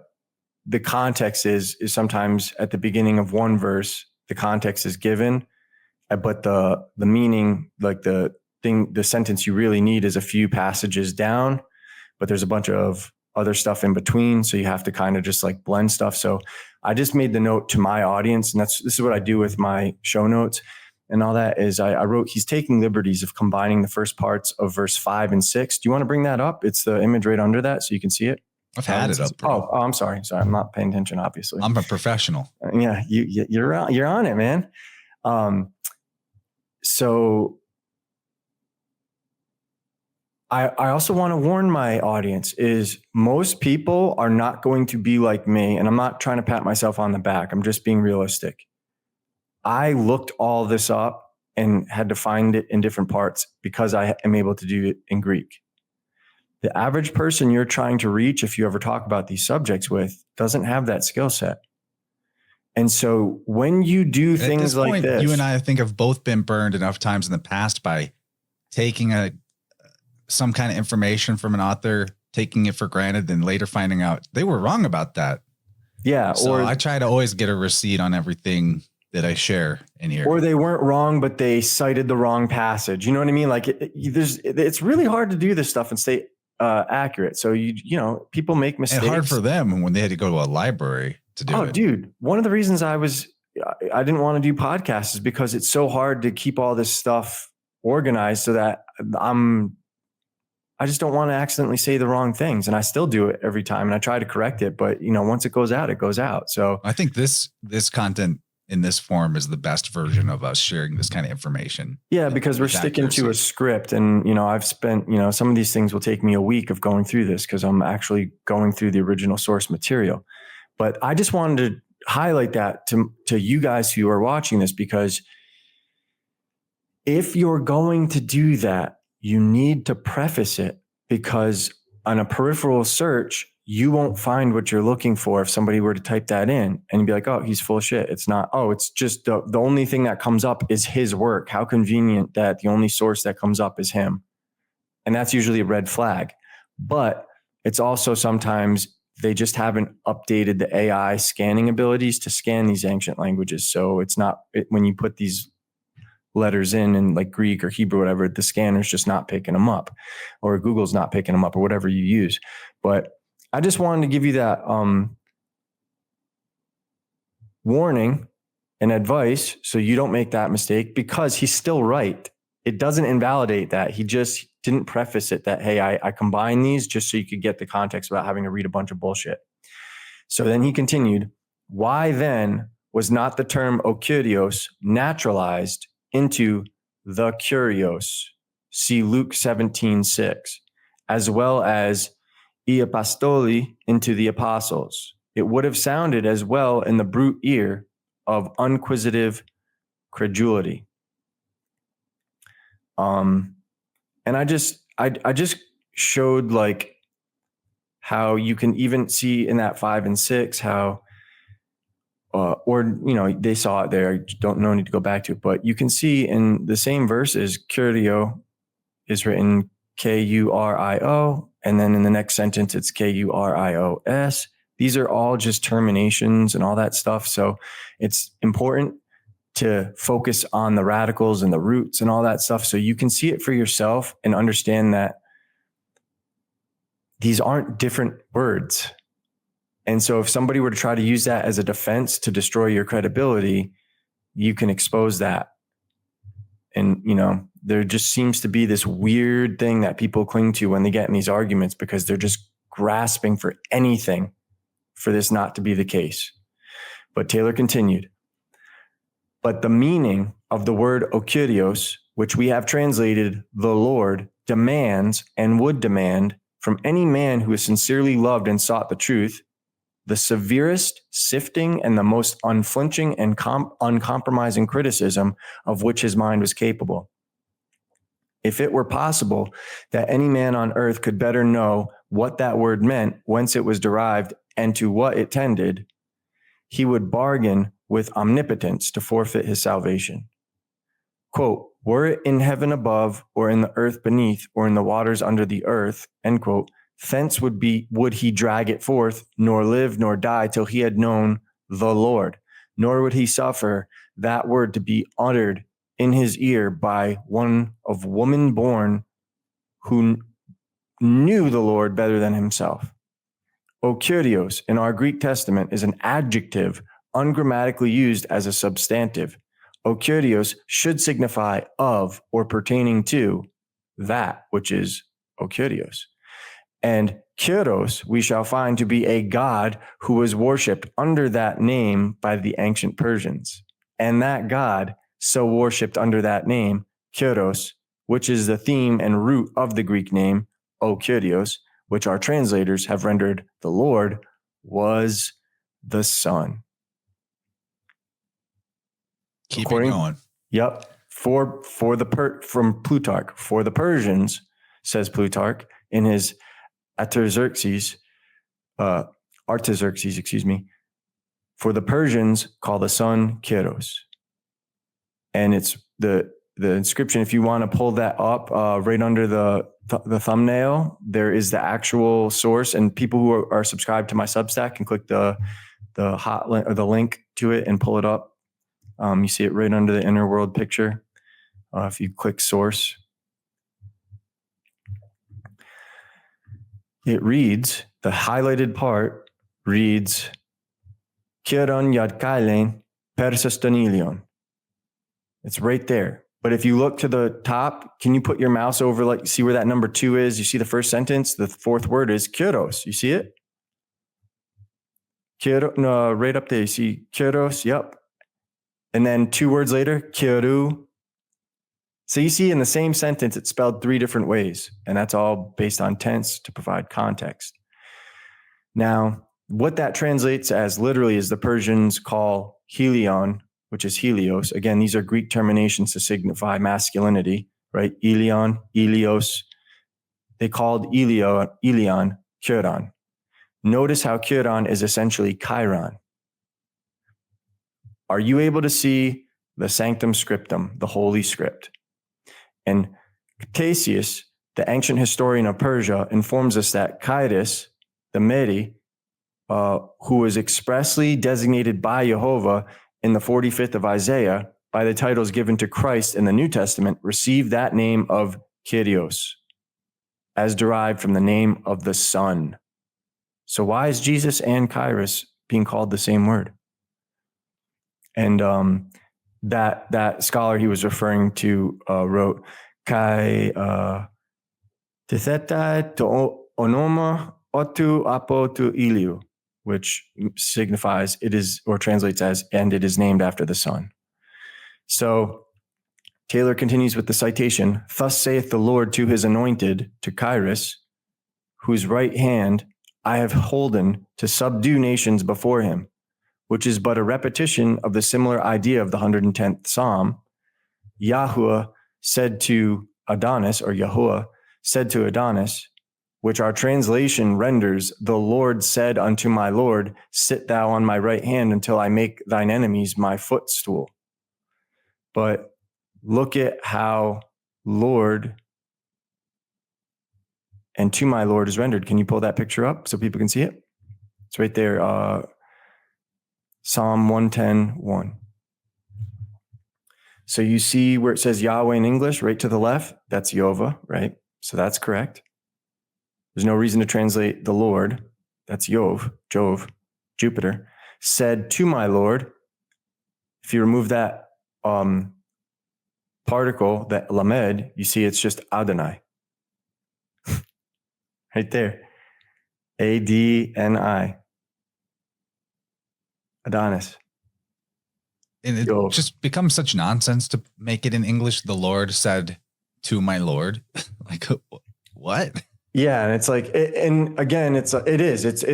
the context is sometimes at the beginning of one verse, the context is given, but the meaning, like the sentence you really need is a few passages down, but there's a bunch of other stuff in between. So you have to kind of just like blend stuff. So I just made the note to my audience, and this is what I do with my show notes and all that is I wrote, he's taking liberties of combining the first parts of verse 5 and 6. Do you want to bring that up? It's the image right under that so you can see it. I've had it up. Bro. Oh, I'm sorry. I'm not paying attention, obviously. I'm a professional. Yeah, you're on it, man. So I also want to warn my audience is most people are not going to be like me, and I'm not trying to pat myself on the back. I'm just being realistic. I looked all this up and had to find it in different parts because I am able to do it in Greek. The average person you're trying to reach, if you ever talk about these subjects with, doesn't have that skill set. And so when you do things like this, you and I think have both been burned enough times in the past by taking some kind of information from an author, taking it for granted, and later finding out they were wrong about that. Yeah. So I try to always get a receipt on everything that I share in here. Or they weren't wrong, but they cited the wrong passage. You know what I mean? Like it's really hard to do this stuff and stay accurate. So you know, people make mistakes. It's hard for them when they had to go to a library to do it. Oh, dude, one of the reasons I didn't want to do podcasts is because it's so hard to keep all this stuff organized so that I just don't want to accidentally say the wrong things. And I still do it every time. And I try to correct it, but you know, once it goes out, it goes out. So I think this content in this form is the best version of us sharing this kind of information. Yeah, because we're sticking to a script. And, you know, I've spent, you know, some of these things will take me a week of going through this because I'm actually going through the original source material. But I just wanted highlight that to you guys who are watching this, because if you're going to do that, you need to preface it, because on a peripheral search, you won't find what you're looking for if somebody were to type that in and you'd be like, oh, he's full of shit. It's not. Oh, it's just the only thing that comes up is his work. How convenient that the only source that comes up is him. And that's usually a red flag. But it's also sometimes they just haven't updated the AI scanning abilities to scan these ancient languages. So it's not, when you put these letters in like Greek or Hebrew, whatever, the scanner's just not picking them up, or Google's not picking them up, or whatever you use. But I just wanted to give you that warning and advice so you don't make that mistake, because he's still right. It doesn't invalidate that. He just didn't preface it that, hey, I combine these just so you could get the context without having to read a bunch of bullshit. So then he continued, why then was not the term Kurios naturalized into the Kurios? See Luke 17:6, as well as I apostoli into the apostles. It would have sounded as well in the brute ear of unquisitive credulity. And I just showed like how you can even see in that 5 and 6 how, they saw it there. No need to go back to it, but you can see in the same verses, Kurio is written Kurio, and then in the next sentence it's Kurios. These are all just terminations and all that stuff. So it's important to focus on the radicals and the roots and all that stuff, so you can see it for yourself and understand that these aren't different words. And so if somebody were to try to use that as a defense to destroy your credibility, you can expose that. And, there just seems to be this weird thing that people cling to when they get in these arguments, because they're just grasping for anything for this not to be the case. But Taylor continued, but the meaning of the word Kurios, which we have translated the Lord, demands and would demand from any man who has sincerely loved and sought the truth, the severest sifting and the most unflinching and uncompromising criticism of which his mind was capable. If it were possible that any man on earth could better know what that word meant, whence it was derived, and to what it tended, he would bargain with omnipotence to forfeit his salvation. Quote, were it in heaven above, or in the earth beneath, or in the waters under the earth, end quote, thence would he drag it forth, nor live nor die till he had known the Lord, nor would he suffer that word to be uttered in his ear by one of woman born who knew the Lord better than himself. Kurios in our Greek Testament is an adjective ungrammatically used as a substantive. Kurios should signify of or pertaining to that which is Kurios. And Kuros we shall find to be a god who was worshipped under that name by the ancient Persians. And that god so worshipped under that name, Kuros, which is the theme and root of the Greek name, Kurios, which our translators have rendered the Lord, was the Son. Keep it going. Yep. From Plutarch, for the Persians, says Plutarch in his Artaxerxes, for the Persians call the sun Kuros. And it's the inscription, if you want to pull that up right under the thumbnail, there is the actual source, and people who are subscribed to my Substack can click the hot link or the link to it and pull it up. You see it right under the inner world picture. If you click source, it reads, the highlighted part reads, Kiron yad kailen persistonilion. It's right there. But if you look to the top, can you put your mouse over, see where that number 2 is? You see the first sentence, the fourth word is Kuros. You see it? No, right up there. You see Kuros. Yep. And then 2 words later, Kuru. So you see in the same sentence, it's spelled 3 different ways. And that's all based on tense to provide context. Now, what that translates as literally is the Persians call helion, which is Helios. Again, these are Greek terminations to signify masculinity, right? Ilion, Ilios. They called Ilion Chiron. Notice how Chiron is essentially Chiron. Are you able to see the sanctum scriptum, the holy script? And Ctesias, the ancient historian of Persia, informs us that Kairos, the Meri, who was expressly designated by Jehovah in the 45th of Isaiah by the titles given to Christ in the New Testament, received that name of Kurios, as derived from the name of the Son. So why is Jesus and Kairos being called the same word? And that scholar he was referring to wrote, Kai Titheta to onoma otu apo tu iliu, which signifies it is, or translates as, and it is named after the Son. So Taylor continues with the citation, thus saith the Lord to his anointed, to Kairos, whose right hand I have holden to subdue nations before him, which is but a repetition of the similar idea of the 110th Psalm. Yahuwah said to Adonis, or Yahuwah said to Adonis, which our translation renders, the Lord said unto my Lord, sit thou on my right hand until I make thine enemies my footstool. But look at how Lord and to my Lord is rendered. Can you pull that picture up so people can see it? It's right there. Psalm 110:1. So you see where it says Yahweh in English, right to the left, that's Jehovah, right? So that's correct. There's no reason to translate the Lord. That's Jove, Jupiter, said to my Lord. If you remove that particle, that lamed, you see it's just Adonai. Right there. Adni. Adonis. And it just becomes such nonsense to make it in English. The Lord said to my Lord. Like, what? Yeah, and it's like, and again, it's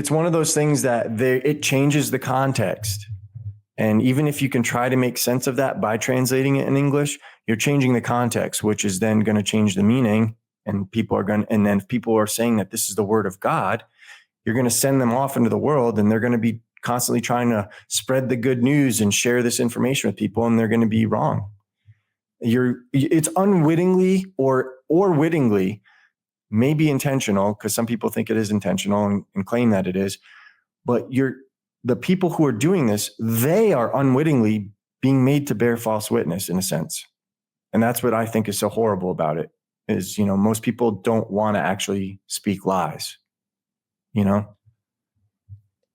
one of those things that it changes the context. And even if you can try to make sense of that by translating it in English, you're changing the context, which is then going to change the meaning. And then if people are saying that this is the word of God, you're going to send them off into the world, and they're going to be constantly trying to spread the good news and share this information with people, and they're going to be wrong. It's unwittingly or wittingly, maybe intentional, because some people think it is intentional and claim that it is, but the people who are doing this, they are unwittingly being made to bear false witness in a sense. And that's what I think is so horrible about it is, most people don't want to actually speak lies,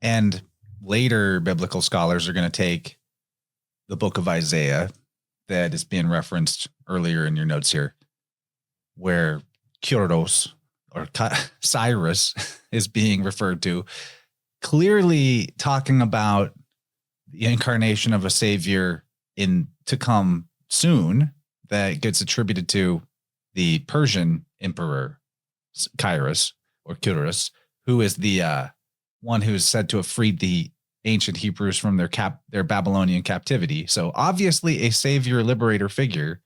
And later biblical scholars are going to take the book of Isaiah that is being referenced earlier in your notes here, where Kurios or Cyrus is being referred to, clearly talking about the incarnation of a savior to come soon that gets attributed to the Persian emperor Kurios, who is the one who is said to have freed the ancient Hebrews from their Babylonian captivity. So obviously a savior liberator figure.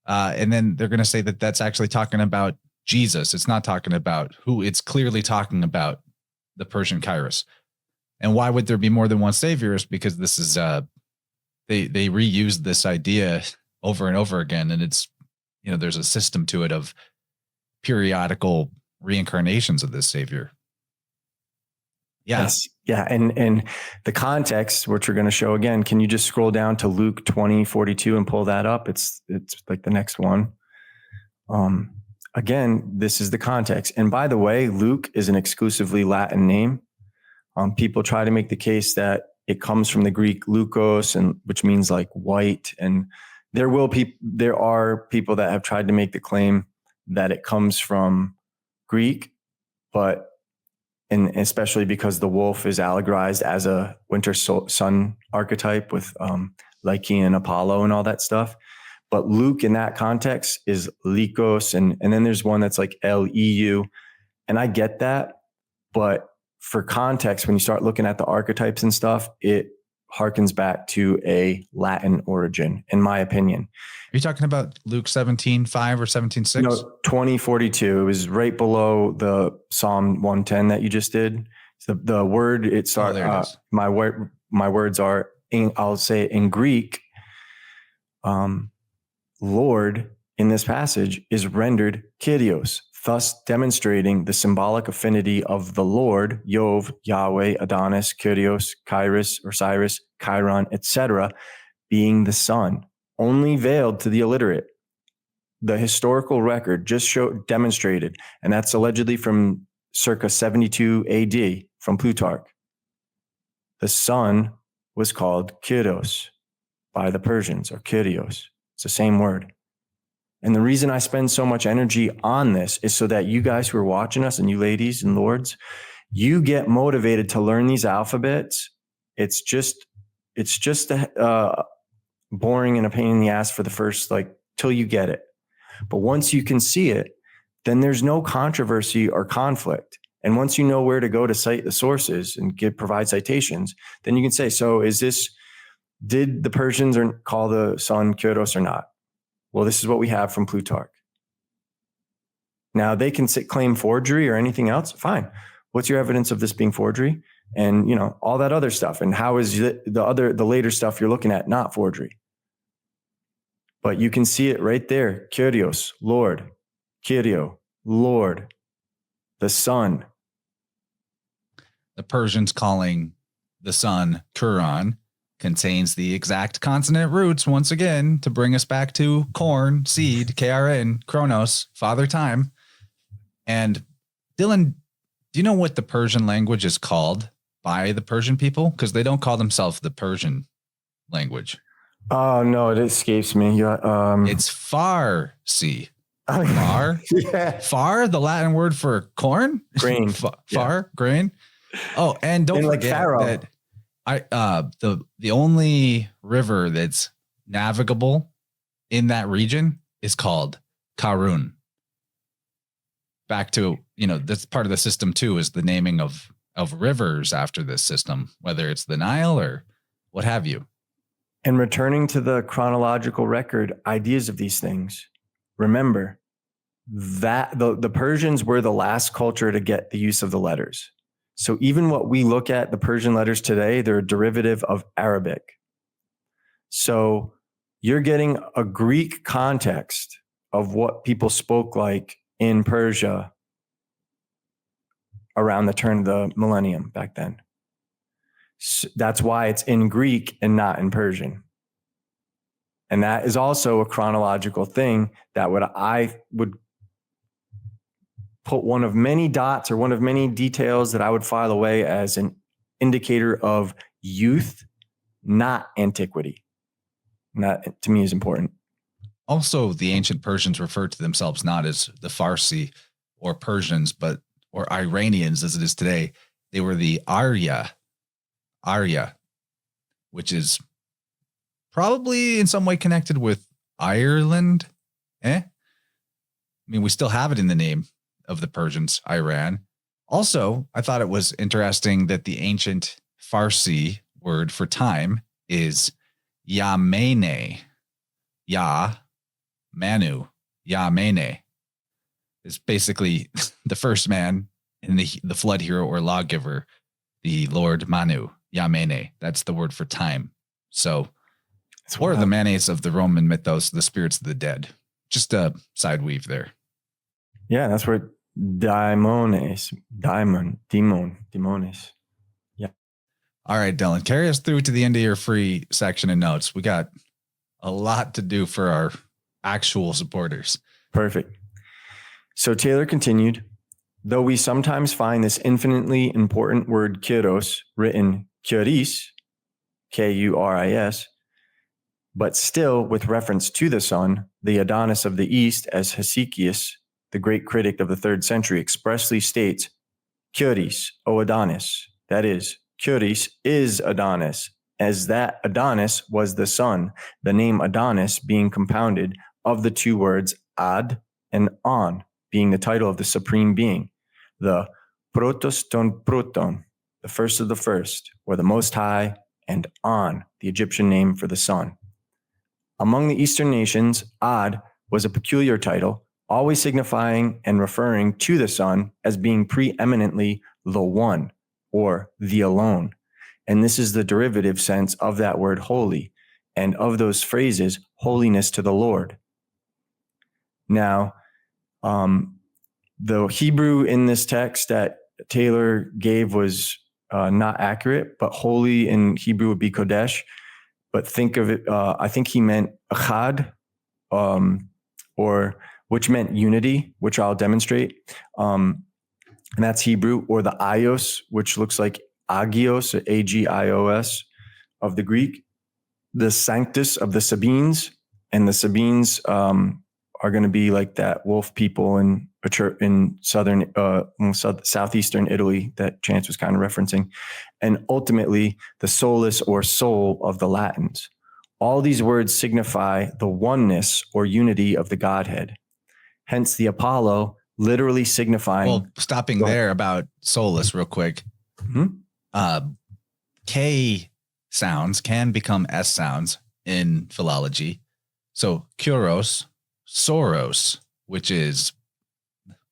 And then they're going to say that that's actually talking about Jesus. It's not talking about who. It's clearly talking about the Persian Kurios. And why would there be more than one savior? Is because this is they reuse this idea over and over again, and it's there's a system to it of periodical reincarnations of this savior. Yeah. Yes. Yeah. And the context, which we're going to show again, can you just scroll down to Luke 20:42 and pull that up? It's like the next one. Again, this is the context. And by the way, Luke is an exclusively Latin name. People try to make the case that it comes from the Greek leukos, and which means like white. And there are people that have tried to make the claim that it comes from Greek, and especially because the wolf is allegorized as a winter sun archetype with Lycaon and Apollo and all that stuff. But Luke in that context is Lycos, and then there's one that's like Leu, and I get that, but for context, when you start looking at the archetypes and stuff, it harkens back to a Latin origin, in my opinion. Are you talking about Luke 17:5 or 17:6? No, 20:42. It was right below the Psalm 110 that you just did. The word, it starts, my words are, I'll say it in Greek, Lord in this passage is rendered Kurios, thus demonstrating the symbolic affinity of the Lord, Yov, Yahweh, Adonis, Kurios, Kairos or Cyrus, Chiron, etc., being the sun, only veiled to the illiterate. The historical record just demonstrated, and that's allegedly from circa 72 AD from Plutarch. The sun was called Kurios by the Persians, or Kurios. It's the same word. And the reason I spend so much energy on this is so that you guys who are watching us, and you ladies and lords, you get motivated to learn these alphabets. It's just boring and a pain in the ass for the first, till you get it. But once you can see it, then there's no controversy or conflict. And once you know where to go to cite the sources and provide citations, then you can say, so did the Persians call the sun Kurios or not? Well, this is what we have from Plutarch. Now they can claim forgery or anything else. Fine. What's your evidence of this being forgery? And all that other stuff. And how is the later stuff you're looking at not forgery? But you can see it right there. Kurios, Lord. Kurio, Lord. The sun. The Persians calling the sun Kuran contains the exact consonant roots, once again, to bring us back to corn, seed, KRN, Chronos, father time. And Dylan, do you know what the Persian language is called by the Persian people? Because they don't call themselves the Persian language. Oh, no, it escapes me. It's Farsi. Far? Yeah. Far, the Latin word for corn? Grain. Far, grain. Oh, and don't forget that the only river that's navigable in that region is called Karun. Back to, that's part of the system too, is the naming of rivers after this system, whether it's the Nile or what have you. And returning to the chronological record, ideas of these things, remember that the Persians were the last culture to get the use of the letters. So even what we look at, the Persian letters today, they're a derivative of Arabic. So you're getting a Greek context of what people spoke like in Persia around the turn of the millennium back then. So that's why it's in Greek and not in Persian. And that is also a chronological thing that I would put one of many dots or one of many details that I would file away as an indicator of youth, not antiquity. And that to me is important. Also, the ancient Persians referred to themselves not as the Farsi or Persians, or Iranians as it is today. They were the Arya, which is probably in some way connected with Ireland. I mean, we still have it in the name of the Persians, Iran. Also, I thought it was interesting that the ancient Farsi word for time is Yamene. Ya, Manu, Yamene. It's basically the first man in the flood hero or lawgiver, the Lord Manu, Yamene. That's the word for time. So, or the manes of the Roman mythos, the spirits of the dead. Just a side weave there. Yeah, that's where demones. Yeah. All right, Dylan, carry us through to the end of your free section and notes. We got a lot to do for our actual supporters. Perfect. So Taylor continued, though we sometimes find this infinitely important word Kurios written Kuris, Kuris, but still with reference to the sun, the Adonis of the East, as Hesychius, the great critic of the 3rd century, expressly states, Kuris, O Adonis. That is, Kuris is Adonis, as that Adonis was the sun, the name Adonis being compounded of the two words ad and on, being the title of the supreme being, the protos ton proton, the first of the first, or the Most High, and On, the Egyptian name for the sun. Among the Eastern nations, Ad was a peculiar title, always signifying and referring to the sun as being preeminently the one, or the alone. And this is the derivative sense of that word holy, and of those phrases, holiness to the Lord. Now, the Hebrew in this text that Taylor gave was not accurate, but holy in Hebrew would be Kodesh. But think of it, I think he meant Echad, or which meant unity, which I'll demonstrate. And that's Hebrew, or the Ios, which looks like Agios, Agios of the Greek, the Sanctus of the Sabines, and the Sabines are going to be like that wolf people in southeastern Italy that Chance was kind of referencing, and ultimately the solus or soul of the Latins. All these words signify the oneness or unity of the Godhead. Hence the Apollo literally signifying. Well, stopping there about solus real quick. Mm-hmm. K sounds can become S sounds in philology. So Kurios, Soros, which is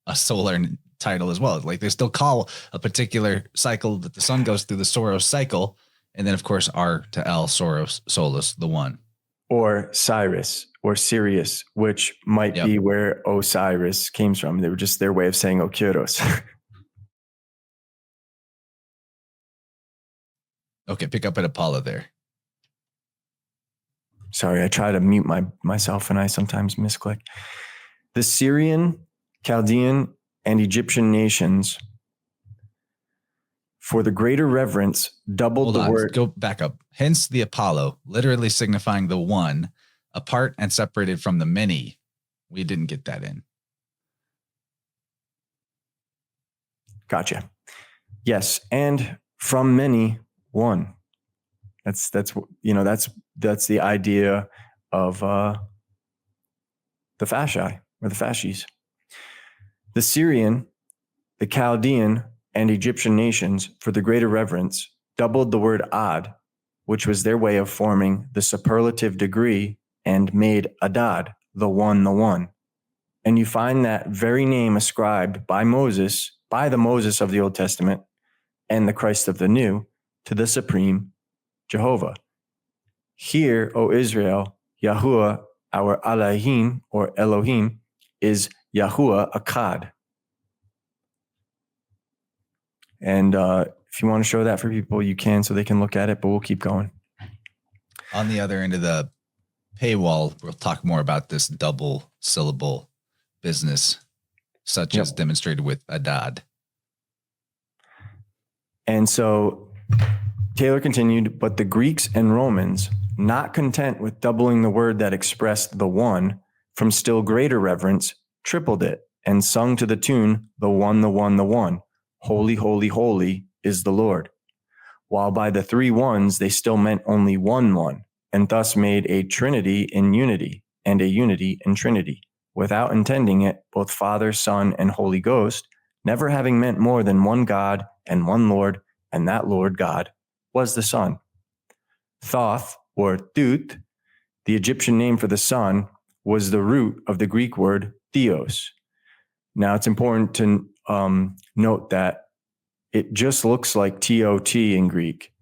a solar title as well. Like they still call a particular cycle that the sun goes through the Soros cycle. And then, of course, R to L, Soros, Solus, the one. Or Cyrus or Sirius, which might be where Osiris came from. They were just their way of saying Okyros. Okay, pick up at Apollo there. Sorry, I try to mute myself and I sometimes misclick. The Syrian, Chaldean, and Egyptian nations, for the greater reverence, doubled the word. Go back up. Hence the Apollo, literally signifying the one, apart and separated from the many. We didn't get that in. Gotcha. Yes, and from many, one. That's the idea of the fasci or the fasces. The Syrian, the Chaldean, and Egyptian nations, for the greater reverence, doubled the word ad, which was their way of forming the superlative degree, and made Adad, the one. And you find that very name ascribed by the Moses of the Old Testament and the Christ of the New, to the supreme Jehovah. Here, O Israel, Yahuwah, our Elohim, or Elohim, is Yahuwah Akkad. And if you want to show that for people, you can, so they can look at it, but we'll keep going. On the other end of the paywall, we'll talk more about this double syllable business, such as demonstrated with Adad. And so Taylor continued, but the Greeks and Romans, not content with doubling the word that expressed the one, from still greater reverence, tripled it and sung to the tune, the one. Holy, holy, holy is the Lord. While by the three ones, they still meant only one, and thus made a trinity in unity and a unity in trinity, without intending it, both Father, Son, and Holy Ghost, never having meant more than one God and one Lord, and that Lord God was the Son. Thoth, or Thut, the Egyptian name for the sun, was the root of the Greek word theos. Now, it's important to note that it just looks like TOT in Greek,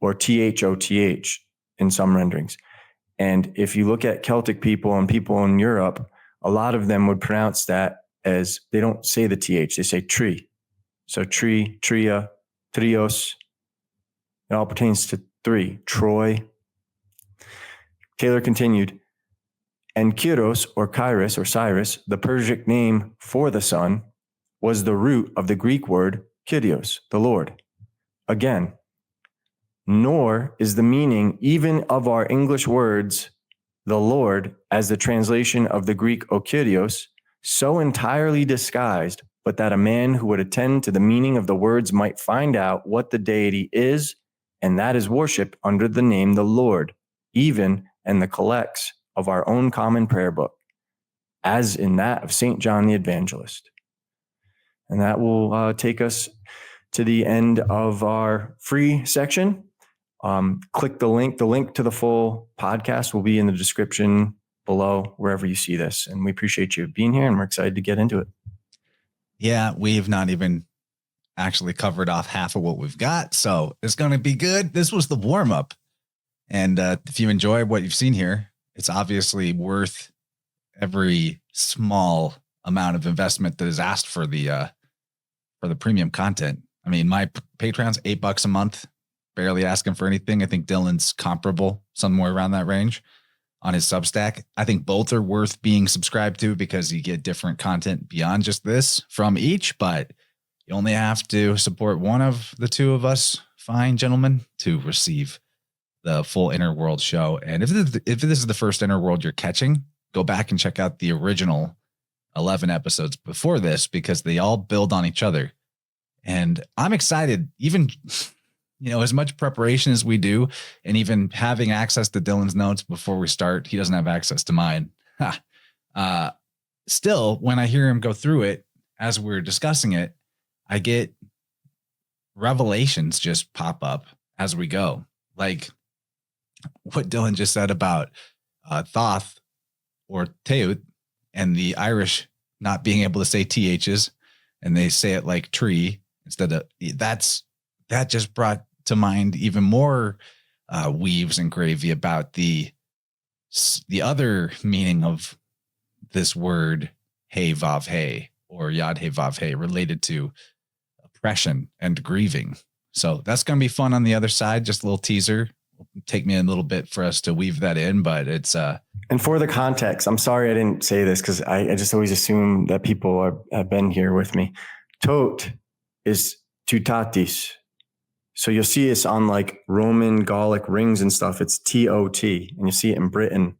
or THOTH in some renderings. And if you look at Celtic people and people in Europe, a lot of them would pronounce that as, they don't say the TH, they say tree. So tree, tria, trios, it all pertains to three, Troy. Taylor continued, and Kurios, or Kairos, or Cyrus, the Persian name for the sun, was the root of the Greek word Kurios, the Lord. Again, nor is the meaning even of our English words, the Lord, as the translation of the Greek Okurios, so entirely disguised, but that a man who would attend to the meaning of the words might find out what the deity is, and that is worship under the name the Lord, even in the collects of our own common prayer book, as in that of St. John the Evangelist. And that will take us to the end of our free section. Click the link. The link to the full podcast will be in the description below, wherever you see this. And we appreciate you being here, and we're excited to get into it. Yeah, we've not even actually covered off half of what we've got, so it's going to be good. This was the warm up. And if you enjoy what you've seen here, it's obviously worth every small amount of investment that is asked for the premium content. I mean, my Patreon's $8 a month, barely asking for anything. I think Dylan's comparable, somewhere around that range on his Substack. I think both are worth being subscribed to because you get different content beyond just this from each, but you only have to support one of the two of us, fine gentlemen, to receive the full Inner World show. And if this is the first Inner World you're catching, go back and check out the original 11 episodes before this, because they all build on each other. And I'm excited, even, as much preparation as we do, and even having access to Dylan's notes before we start. He doesn't have access to mine. Still, when I hear him go through it, as we're discussing it, I get revelations just pop up as we go. Like what Dylan just said about Thoth or Teut, and the Irish not being able to say THs, and they say it like tree instead of that just brought to mind even more weaves and gravy about the other meaning of this word hey vav hey, or yad hey vav hey, related to oppression and grieving. So that's going to be fun on the other side. Just a little teaser. It'll take me a little bit for us to weave that in, but it's and for the context, I'm sorry I didn't say this because I just always assume that people have been here with me. Tot is tutatis. So you'll see this on like Roman Gallic rings and stuff. It's TOT, and you see it in Britain.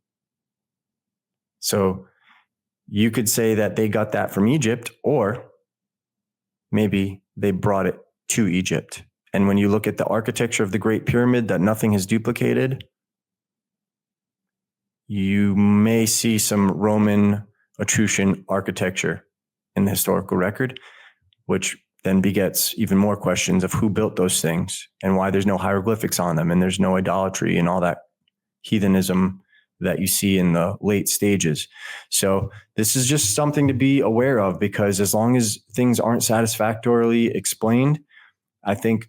So you could say that they got that from Egypt, or maybe they brought it to Egypt. And when you look at the architecture of the Great Pyramid that nothing has duplicated, you may see some Roman Etruscan architecture in the historical record, which then begets even more questions of who built those things and why there's no hieroglyphics on them and there's no idolatry and all that heathenism that you see in the late stages. So this is just something to be aware of, because as long as things aren't satisfactorily explained, I think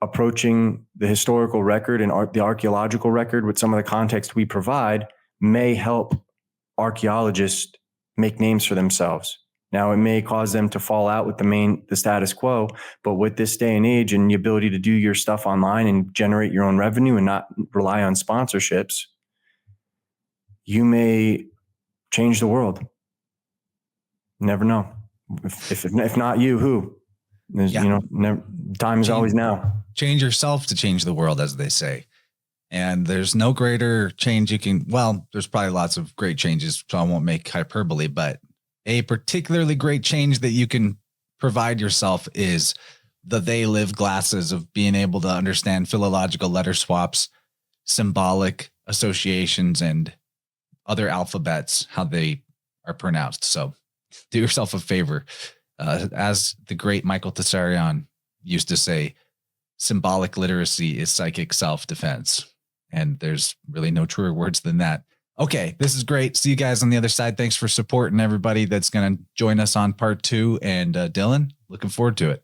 approaching the historical record and the archaeological record with some of the context we provide may help archaeologists make names for themselves. Now, it may cause them to fall out with the status quo, but with this day and age and the ability to do your stuff online and generate your own revenue and not rely on sponsorships, you may change the world. Never know. If not you, who? Time is always now. Change yourself to change the world, as they say. And there's no greater change you can, there's probably lots of great changes, so I won't make hyperbole, but a particularly great change that you can provide yourself is the they live glasses of being able to understand philological letter swaps, symbolic associations, and other alphabets, how they are pronounced. So do yourself a favor. As the great Michael Tessarion used to say, symbolic literacy is psychic self-defense. And there's really no truer words than that. Okay, this is great. See you guys on the other side. Thanks for supporting everybody that's going to join us on part 2. And Dylan, looking forward to it.